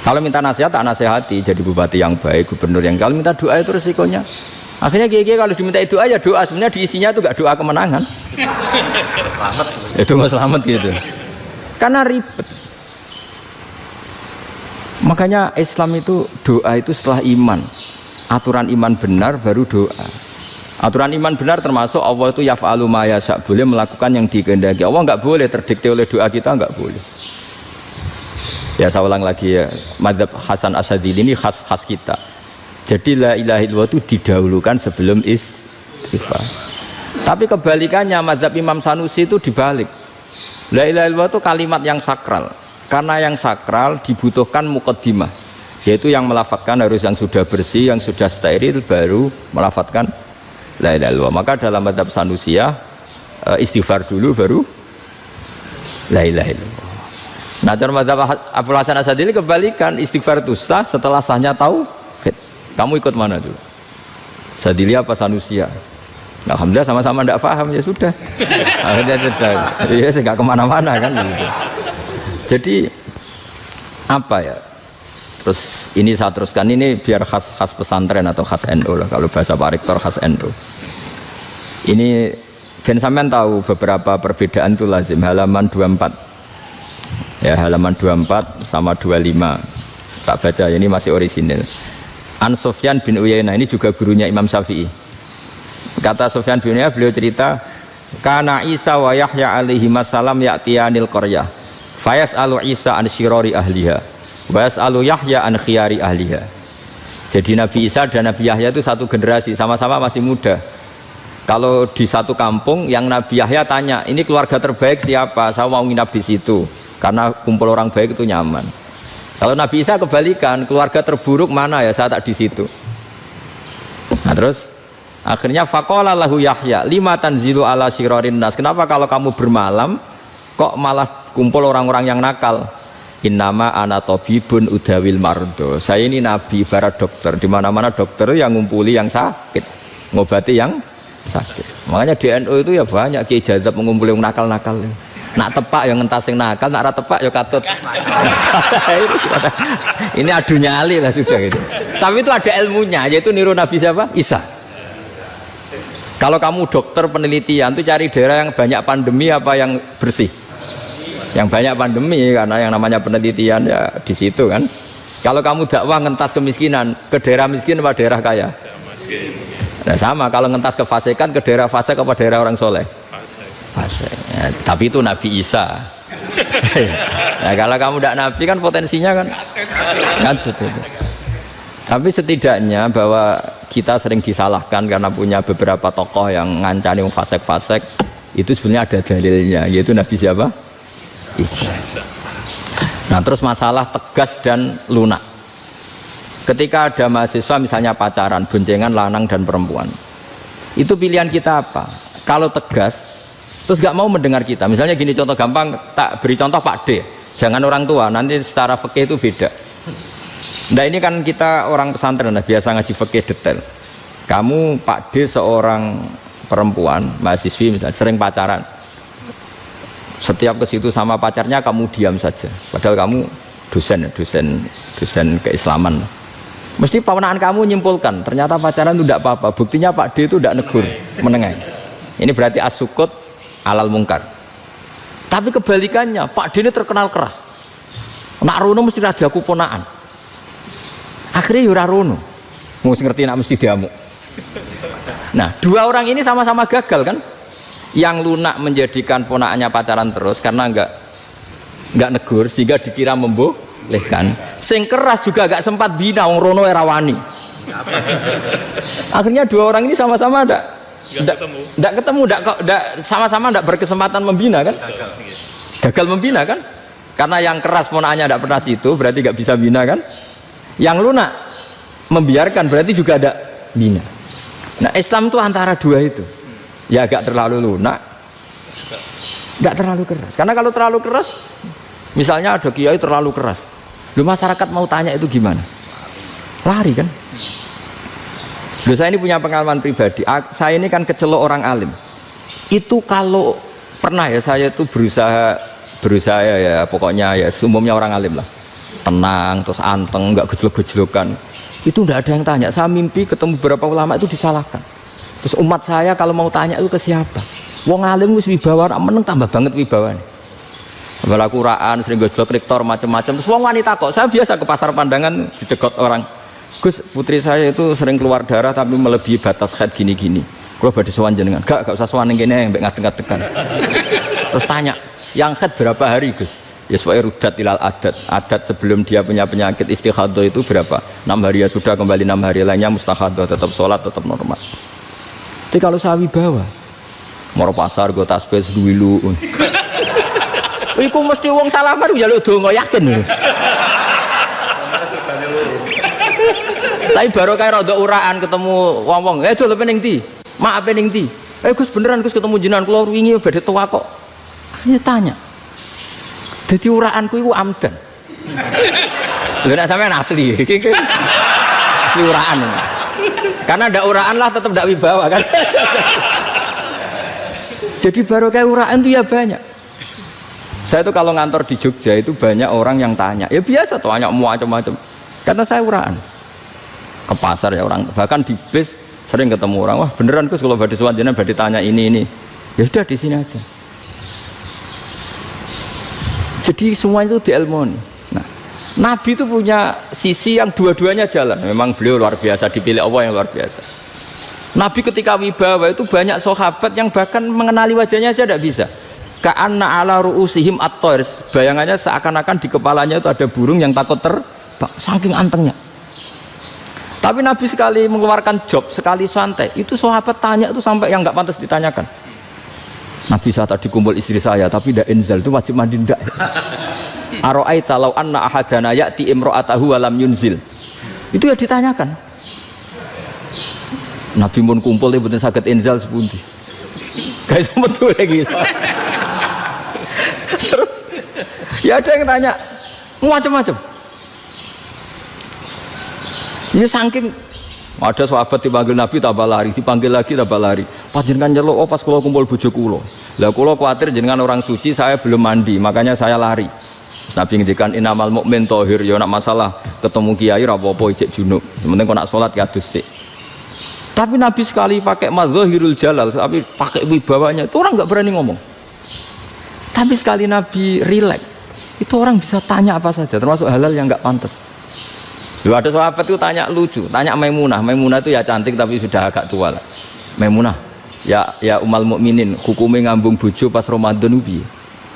Kalau minta nasihat tak nasihati, jadi bupati yang baik, gubernur yang, kalau minta doa itu resikonya. Akhirnya gigi kalau diminta doa ya doa, sebenarnya diisinya itu nggak doa kemenangan. Selamat. Itu nggak selamat gitu. Karena ribet. Makanya Islam itu doa itu setelah iman. Aturan iman benar baru doa. Aturan iman benar termasuk Allah itu yaf'alu ma yasha, boleh melakukan yang dikehendaki. Allah nggak boleh terdikte oleh doa kita, nggak boleh. Ya saya ulang lagi ya, mazhab Hasan Asyadzili ini khas kita. Jadi la ilaha illallah itu didahulukan sebelum istighfar. Tapi kebalikannya mazhab Imam Sanusi itu dibalik. La ilaha illallah itu kalimat yang sakral. Karena yang sakral dibutuhkan muqaddimah, yaitu yang melafadzkan harus yang sudah bersih, yang sudah steril baru melafadzkan la ilaha illallah. Maka dalam mazhab Sanusiyah istighfar dulu baru la ilaha illallah. Nah, dalam mazhab Abu Hasan Asyadzili kebalikan, istighfar itu sah setelah sahnya tauhid. Kamu ikut mana dulu? Asyadzili apa Sanusiyah? Alhamdulillah sama-sama tidak paham, ya sudah. Akhirnya sudah, ya nggak kemana-mana kan gitu. Jadi apa ya? Terus ini saya teruskan, ini biar khas pesantren atau khas NU lah, kalau bahasa Pak Rektor khas NU. Ini Ben sampean tahu beberapa perbedaan itu lazim, halaman 24. Ya, halaman 24 sama 25. Tak baca, ini masih orisinil. An Sufyan bin Uyainah, ini juga gurunya Imam Syafi'i. Kata Sufyan bin Uyainah, beliau cerita, kana Isa wa Yahya alaihi masalam ya'tiyanil qaryah fayas'alu Isa an syirari ahliha wa yas'alu Yahya an khiyari ahliha. Jadi Nabi Isa dan Nabi Yahya itu satu generasi, sama-sama masih muda. Kalau di satu kampung yang Nabi Yahya tanya, ini keluarga terbaik siapa? Saya mau nginap di situ karena kumpul orang baik itu nyaman. Kalau Nabi Isa kebalikan, keluarga terburuk mana ya, saya tak di situ. Nah terus akhirnya faqala lahu Yahya lima tanzilu ala syirarin nas, kenapa kalau kamu bermalam kok malah kumpul orang-orang yang nakal? Innama ana tabibun udawil mardo, saya ini nabi barat dokter, di mana-mana dokter yang ngumpuli yang sakit, ngobati yang sakit. Makanya di NU itu ya banyak Kiai Jazab mengumpuli yang nakal-nakal. Nak tepak yang ngentas yang nakal, nak tepak ya katut. Ini adu nyali lah sudah gitu. Tapi itu ada ilmunya, yaitu niru Nabi siapa? Isa. Kalau kamu dokter penelitian itu cari daerah yang banyak pandemi apa yang bersih? Yang banyak pandemi, karena yang namanya penelitian ya di situ kan. Kalau kamu dakwah ngentas kemiskinan, ke daerah miskin apa daerah kaya? Nah sama, kalau ngentas kefasikan ke daerah fasik apa daerah orang soleh? Fasik. Ya, tapi itu Nabi Isa. Nah kalau kamu tidak Nabi kan potensinya kan ngadut itu. Tapi setidaknya bahwa kita sering disalahkan karena punya beberapa tokoh yang ngancani fasik-fasik, itu sebenarnya ada dalilnya, yaitu Nabi siapa? Isa. Nah terus masalah tegas dan lunak. Ketika ada mahasiswa misalnya pacaran, boncengan lanang dan perempuan, itu pilihan kita apa? Kalau tegas, terus gak mau mendengar kita. Misalnya gini, contoh gampang, tak beri contoh Pak D, jangan orang tua, nanti secara fikih itu beda. Nah ini kan kita orang pesantren, biasa ngaji fikih detail. Kamu Pak D seorang perempuan, mahasiswi misalnya, sering pacaran. Setiap ke situ sama pacarnya kamu diam saja. Padahal kamu dosen keislaman. Mesti ponakan kamu nyimpulkan, ternyata pacaran itu tidak apa-apa. Buktinya Pak D itu tidak negur, menengahi. Ini berarti as-sukut alal mungkar. Tapi kebalikannya, Pak D ini terkenal keras. Nak rono mesti raja aku ponaan. Akhirnya yura rono. Mesti ngerti nak mesti diamuk. Nah, dua orang ini sama-sama gagal kan? Yang lunak menjadikan ponaannya pacaran terus karena enggak negur sehingga dikira membolehkan. Sing keras juga gak sempat bina wong rono era wani. Akhirnya dua orang ini sama-sama enggak ketemu, sama-sama enggak berkesempatan membina kan? Gagal membina kan? Karena yang keras ponaannya enggak pernah situ, berarti enggak bisa bina kan? Yang lunak membiarkan berarti juga ada bina. Nah, Islam itu antara dua itu. Ya agak terlalu lunak, enggak terlalu keras. Karena kalau terlalu keras, misalnya ada kiai terlalu keras, lu masyarakat mau tanya itu gimana? Lari kan? Lu saya ini punya pengalaman pribadi. Saya ini kan kecelok orang alim. Itu kalau pernah ya saya itu berusaha ya pokoknya ya umumnya orang alim lah. Tenang, terus anteng, enggak gejlok-gejlokan. Itu enggak ada yang tanya. Saya mimpi ketemu beberapa ulama itu disalahkan. Terus umat saya kalau mau tanya itu ke siapa? Wong alim wis wibawa, meneng tambah banget wibawanya. Bala Quran sering gojlok rektor macam-macam. Terus wong wanita kok, saya biasa ke pasar pandangan dicegot orang. Gus, putri saya itu sering keluar darah tapi melebihi batas haid gini-gini. Kalau badhe sowan jenengan, gak usah sowan ning kene mbek ngadeg-ngadegan. Terus tanya, yang haid berapa hari, Gus? Ya supaya rudat ilal adat sebelum dia punya penyakit istihadah itu berapa? 6 hari ya sudah, kembali 6 hari lainnya mustahadah, tetap sholat, tetap normal. Tapi kalau sawi bawa moro pasar go tasbih duwilu. Iku mesti wong salaman njaluk donga yakin. Tapi baru kayak rada uraan ketemu wong-wong, dol pening ndi? Maaf pening ndi? Gus beneran Gus ketemu jenengan kula wingi badhe tua kok. Akhirnya tanya. Dadi uraanku iku amdan. Lha nek sampean asli iki asli uraan. Karena ada uraan lah tetap tidak wibawa kan. Jadi baru kayak uraan itu ya banyak. Saya itu kalau ngantor di Jogja itu banyak orang yang tanya. Ya biasa tuh tanya macam-macam. Karena saya uraan. Ke pasar ya orang, bahkan di bis sering ketemu orang. Wah beneran Gus kalau badhe sowan jenengan badhe tanya ini. Ya sudah di sini aja. Jadi semua itu diilmoni. Nabi itu punya sisi yang dua-duanya jalan. Memang beliau luar biasa, dipilih Allah yang luar biasa. Nabi ketika wibawa itu banyak sahabat yang bahkan mengenali wajahnya aja tidak bisa. Ka'anna ala ru'usihim at-thair. Bayangannya seakan-akan di kepalanya itu ada burung yang takut terbang, saking antengnya. Tapi Nabi sekali mengeluarkan job, sekali santai, itu sahabat tanya itu sampai yang nggak pantas ditanyakan. Nabi saat tadi kumpul istri saya, tapi tidak inzal, itu wajib mandi ndak. Aro'aita law anna ahadana ya'ti imra'atahu wa lam yunzil. Itu ya ditanyakan. Nabi mun kumpul ya betul saged inzal sepundi. Guys betul lagi. Terus ya ada yang tanya macam-macam. Ini saking ada sahabat dipanggil Nabi tambah lari, dipanggil lagi tambah lari. Panjenengan nyeluk, oh pas kula kumpul bojo kula. Lah kula kuwatir jenengan orang suci, saya belum mandi, makanya saya lari. Nabi ngendikan innamal mukmin thahir, ya nak masalah ketemu kiai ra apa-apa ijek junub. Penting kok nak salat ki adus sik. Tapi Nabi sekali pakai mazahirul jalal, tapi pakai wibawanya, itu orang enggak berani ngomong. Tapi sekali Nabi rileks, itu orang bisa tanya apa saja, termasuk halal yang enggak pantas. Lalu ada sahabat itu tanya lucu, tanya Maimunah. Maimunah itu ya cantik tapi sudah agak tua lah. Maimunah, ya umal mukminin, hukumnya ngambung bojo pas Ramadan piye?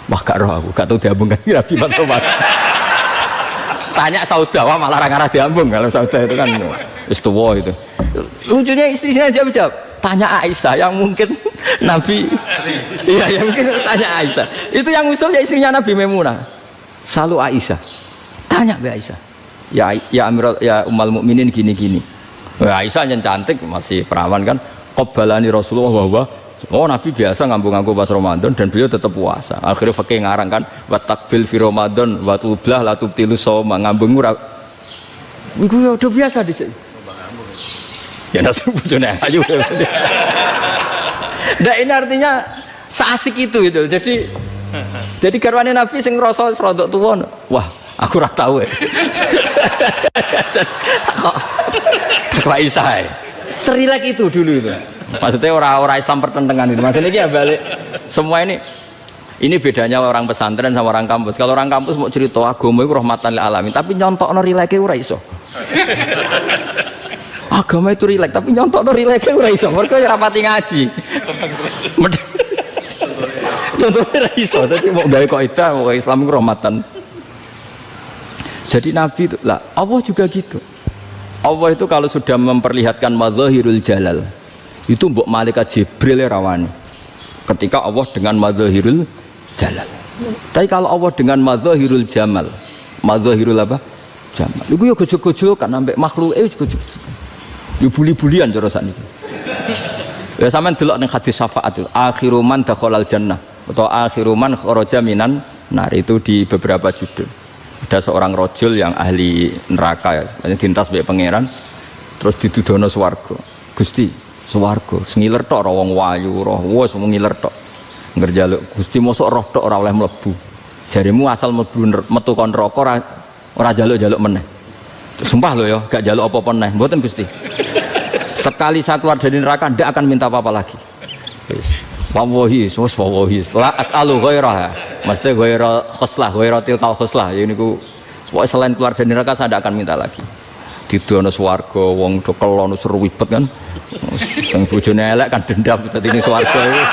Wah gak roh aku, gak tahu diambungkan Nabi pas Ramadan. Tanya Saudah, wah malah orang arah diambung. Kalau Saudah itu kan istuwa itu. Lucunya istrinya dia jawab, tanya Aisyah yang mungkin Nabi. Iya yang mungkin tanya Aisyah. Itu yang usulnya istrinya Nabi Maimunah. Salu Aisyah. Tanya Mbak Aisyah. Ya Amirul ya Ummul Mukminin gini-gini. Aisyah yang cantik masih perawan kan. Qabbalani Rasulullah bahwa oh Nabi biasa ngambung-ngambung pas Ramadan dan beliau tetap puasa. Akhirnya fakih ngarang kan wa takbil fi Ramadan wa tublah la tubtilu shauma ngambung ora. Iku ya udah biasa di sini. Ya nasi bojone ayu. Nah ini artinya seasik itu. Jadi garwane Nabi sing ngrasa rodok tuwa. Wah, aku ora tahu ya. Kok Aisyah. Serilek itu dulu itu. Maksudnya orang Islam pertentangan itu. Maksudnya ini ya balik semua ini bedanya orang pesantren sama orang kampus. Kalau orang kampus mau cerita agama itu rahmatan lil alamin, tapi nyontokno rileke ora iso. Agama itu rilek, tapi nyontok no rilek ora iso. Mergo ya rapati ngaji. Contohnya ora iso, tapi mau gawe kaidah mau Islam itu rahmatan. Jadi Nabi itu lah, Allah juga gitu. Allah itu kalau sudah memperlihatkan madzahirul jalal, itu mbok malaikat Jibril rawani. Ketika Allah dengan madzahirul jalal. Tapi kalau Allah dengan madzahirul jamal, madzahirul apa? Jamal. Iku yo gojol-gojol kan ambek makhluke gojol. Yo buli-bulian cara sakniki. Ya sampean delok ning hadis syafaat itu, akhiru man dakhalal jannah atau akhiru man kharaja minan nar itu di beberapa judul. Ada seorang rojul yang ahli neraka ya, dintas mbek pangeran terus ditudono swarga. Gusti, swarga sengiler tok ora wong wayu roh, wis wong ngiler tok. Ngerjaluk Gusti mosok roh tok ora oleh mlebu. Jarimu asal mlebu metu kon neraka ora jaluk-jaluk meneh. Sumpah lo ya, gak jaluk apa-apa meneh. Mboten Gusti. Sekali saya keluar dari neraka ndak akan minta apa-apa lagi. Wis. Wallahi, wallahi. La as'alu ghairaha. Mesti ghaira khoslah, ghaira tilkal khoslah. Ya niku selain keluar dari neraka saya ndak akan minta lagi. Didono swarga wong do kelon seruwibet kan. Sing bojone elek kan dendam dadi ini swarga iki.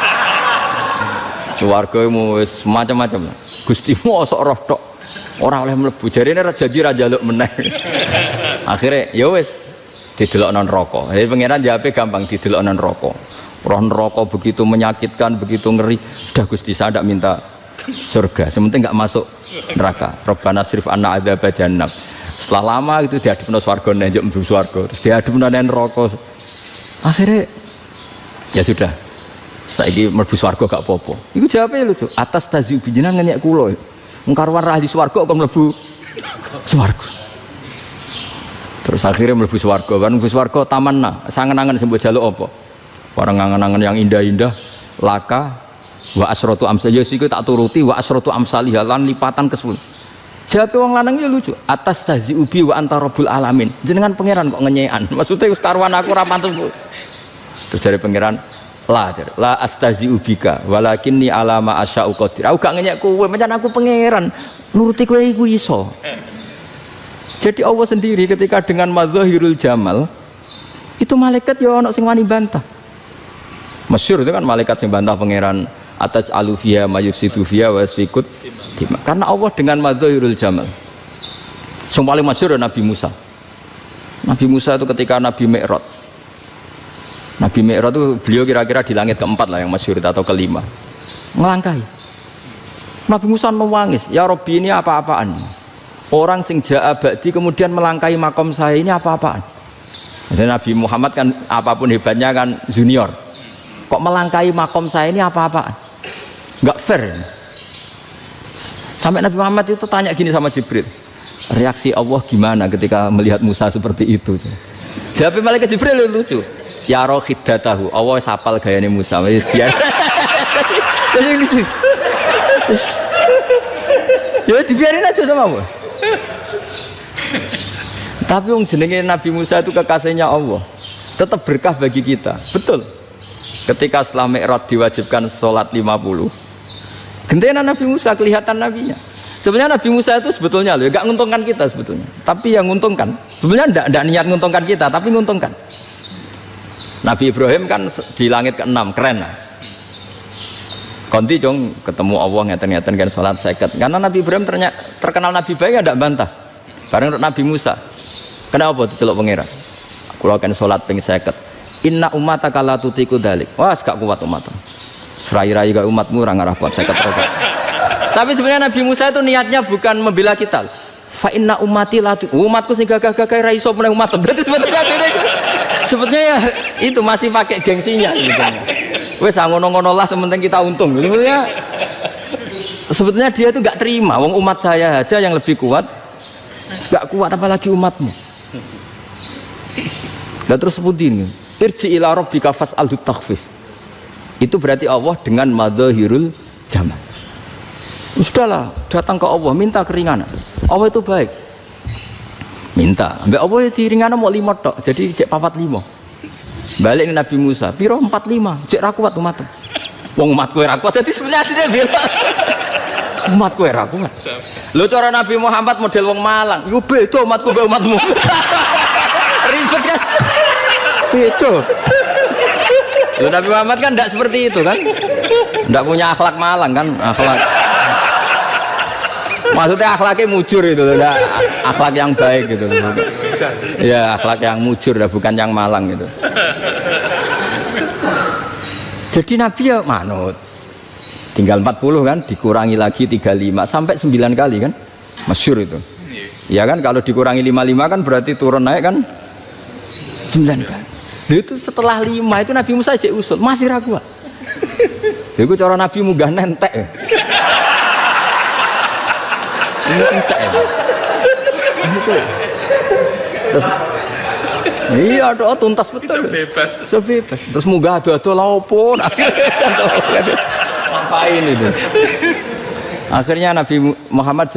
Swarga wis macam-macam. Gusti mosok roh tok ora oleh mlebu. Jarine janji ra njaluk meneh. Akhire ya wis didelokno neraka. Jadi pangeran jawabe gampang didelokno neraka. Roh neraka begitu menyakitkan, begitu ngeri. Sudah Gusti saya tidak minta surga, sementing nggak masuk neraka. Rabbana srif anna adzaba jahannam. Setelah lama itu diadepno swarga nenjuk mlebu swarga, terus diadepno neraka. Akhirnya ya sudah. Saiki mlebu swarga gak apa-apa. Iku jawabe lucu. Atas taziu jenengan ngenyek kula. Wong karuan ra di swarga kok mlebu swarga. Terus akhirnya mlebu swarga, kan mlebu swarga tamanna, sangen-angen sembok jaluk apa? Orang angan-angan yang indah-indah, laka wa asratu amsal ya siku tak turuti wa asratu amsalih lan lipatan ke-10. Jawab wong lanang ya lucu. Atas tazi ubi wa anta rabbul alamin. Jenengan pangeran kok ngenyekan. Maksudnya wis karuan aku ora pantes. Terus jare pangeran, la astazi ubika walakinni ala ma asya'u qadir. Aku gak ngenyek kowe, pancen aku pangeran. Nuruti kowe iku iso. Jadi Allah sendiri ketika dengan madzahirul jamal itu malaikat ya ono sing wani bantah. Masyhur itu kan malaikat sing bantah pangeran atas alufia mayufsidu fiha wa yasfikut dima. Karena Allah dengan madzahirul jamal. Sing paling masyhur Nabi Musa. Nabi Musa itu ketika Nabi Mi'raj. Nabi Mi'raj itu beliau kira-kira di langit keempat lah yang masyhur atau kelima. Ngelangkahi. Nabi Musa nangis, "Ya Rabbi ini apa-apaan? Orang sing ja'a ba'di kemudian melangkahi makom saya ini apa-apaan?" Jadi Nabi Muhammad kan apapun hebatnya kan junior. Kok melangkahi makom saya ini apa-apaan? Enggak fair. Sampai Nabi Muhammad itu tanya gini sama Jibril. Reaksi Allah gimana ketika melihat Musa seperti itu? Jawab malaikat Jibril lucu. Ya roh khiddatahu. Allah sapal gayane Musa. Biar. Jadi lucu. Ya dibiarin aja sama Allah. Tapi wong jenenge Nabi Musa itu kekasihnya Allah. Tetap berkah bagi kita. Betul. Ketika setelah Mi'raj diwajibkan sholat 50, gentena Nabi Musa kelihatan nabinya. Sebenarnya Nabi Musa itu sebetulnya loh, gak nguntungkan kita sebetulnya. Tapi yang nguntungkan, sebenarnya tidak niat nguntungkan kita, tapi nguntungkan. Nabi Ibrahim kan di langit ke-6, keren lah. Konti jong ketemu Allah ngeten-ngeten kan sholat seket. Karena Nabi Ibrahim terkenal Nabi baik ya tidak bantah. Bareng Nabi Musa. Kenapa diceluk pangeran? Kula kan sholat ping 50. Inna umataka la tutiku dalik. Wah, gak kuat umat. Serai-rai gak umatmu ora ngarah kuat 50 rakaat. Tapi sebenarnya Nabi Musa itu niatnya bukan membela kita. Fa inna ummati umatku sing gagah-gagah ra iso meneh umat. Berarti sebetulnya ya itu masih pakai gengsinya gitu. Wes ngono-ngono lah sementing kita untung. Sebetulnya dia itu enggak terima wong umat saya aja yang lebih kuat. Enggak kuat apalagi umatmu. Lah terus sebutin irji ila rabbika fas'alhu takhfif. Itu berarti Allah dengan madzahirul jamal. Sudahlah, datang ke Allah minta keringanan. Allah itu baik. Minta. Mbak Allah itu ringanan mau 5 tok. Jadi cek 45. Balik ke Nabi Musa, piro 45. Cek ra kuat umat. Wong umatku ra kuat. Jadi sebenarnya dia bilang umatku ra kuat. Lho cara Nabi Muhammad model wong Malang. Yo beda umatku mbek umatmu. Ribet kan? Beda. Lho Nabi Muhammad kan enggak seperti itu kan? Enggak punya akhlak Malang kan? Akhlak maksudnya akhlaknya mujur itu, akhlak yang baik gitu. Ya akhlak yang mujur, bukan yang malang gitu. Jadi Nabi ya manut. Tinggal 40 kan, dikurangi lagi 35 sampai 9 kali kan, masyhur itu. Ya kan kalau dikurangi 55 kan berarti turun naik kan 9 kali. Itu setelah 5 itu Nabi Musa aja usul masih ragu. Itu cara Nabi munggah nentek. Ini entek ya. Terus iya doa tuntas betul. Sebebas. Terus munggah ado-ado laopo. Ngapain itu? Akhirnya Nabi Muhammad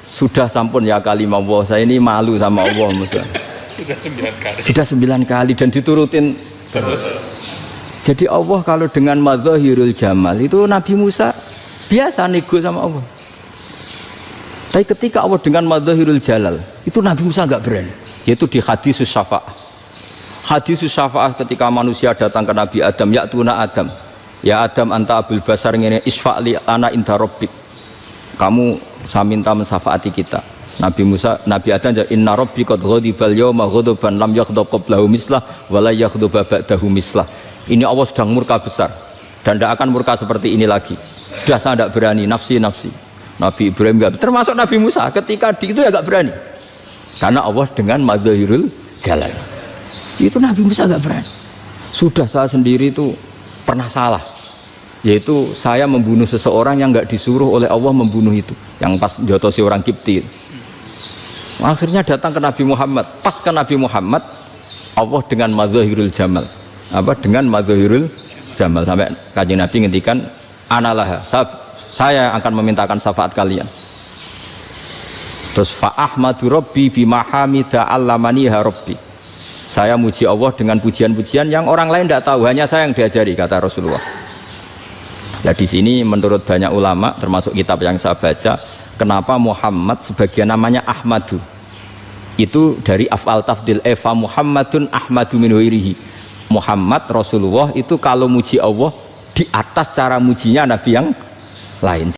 sudah sampun ya kalimah Allah. Saya ini malu sama Allah Musa. Sudah 9 kali dan diturutin terus. Jadi Allah kalau dengan madzahirul jamal itu Nabi Musa biasa nego sama Allah. Tapi ketika Allah dengan madzahirul jalal itu Nabi Musa enggak berani. Yaitu di hadis syafa'ah. Hadis syafa'ah ketika manusia datang ke Nabi Adam, ya tuna Adam. Ya Adam anta abul basar ngene isfa'li ana inda rabbik. Kamu saya minta mensafaati kita. Nabi Musa, Nabi Adam inna rabbi qad ghadibal yawma ghadaban lam yaghdab qablahu mislah wa la yaghdab ba'dahu mislah. Ini Allah sedang murka besar dan tidak akan murka seperti ini lagi. Sudah saya tidak berani nafsi. Nabi Ibrahim enggak, termasuk Nabi Musa ketika di itu ya enggak berani. Karena Allah dengan madzahirul jalal. Itu Nabi Musa enggak berani. Sudah saya sendiri itu pernah salah. Yaitu saya membunuh seseorang yang enggak disuruh oleh Allah membunuh itu. Yang pas jotosi orang Kipti. Akhirnya datang ke Nabi Muhammad. Pas ke Nabi Muhammad Allah dengan madzahirul jamal. Apa dengan madzahirul jamal sampai Kanjeng Nabi ngendikan analah saya akan memintakan syafaat kalian. Terus fa ahmadu rabbi bima hamida allamaniha rabbi. Saya muji Allah dengan pujian-pujian yang orang lain tidak tahu, hanya saya yang diajari, kata Rasulullah. Ya di sini menurut banyak ulama termasuk kitab yang saya baca, kenapa Muhammad sebagian namanya Ahmadu. Itu dari af'al tafdil fa Muhammadun Ahmadu min ghairihi. Muhammad Rasulullah itu kalau muji Allah di atas cara mujinya Nabi yang lain.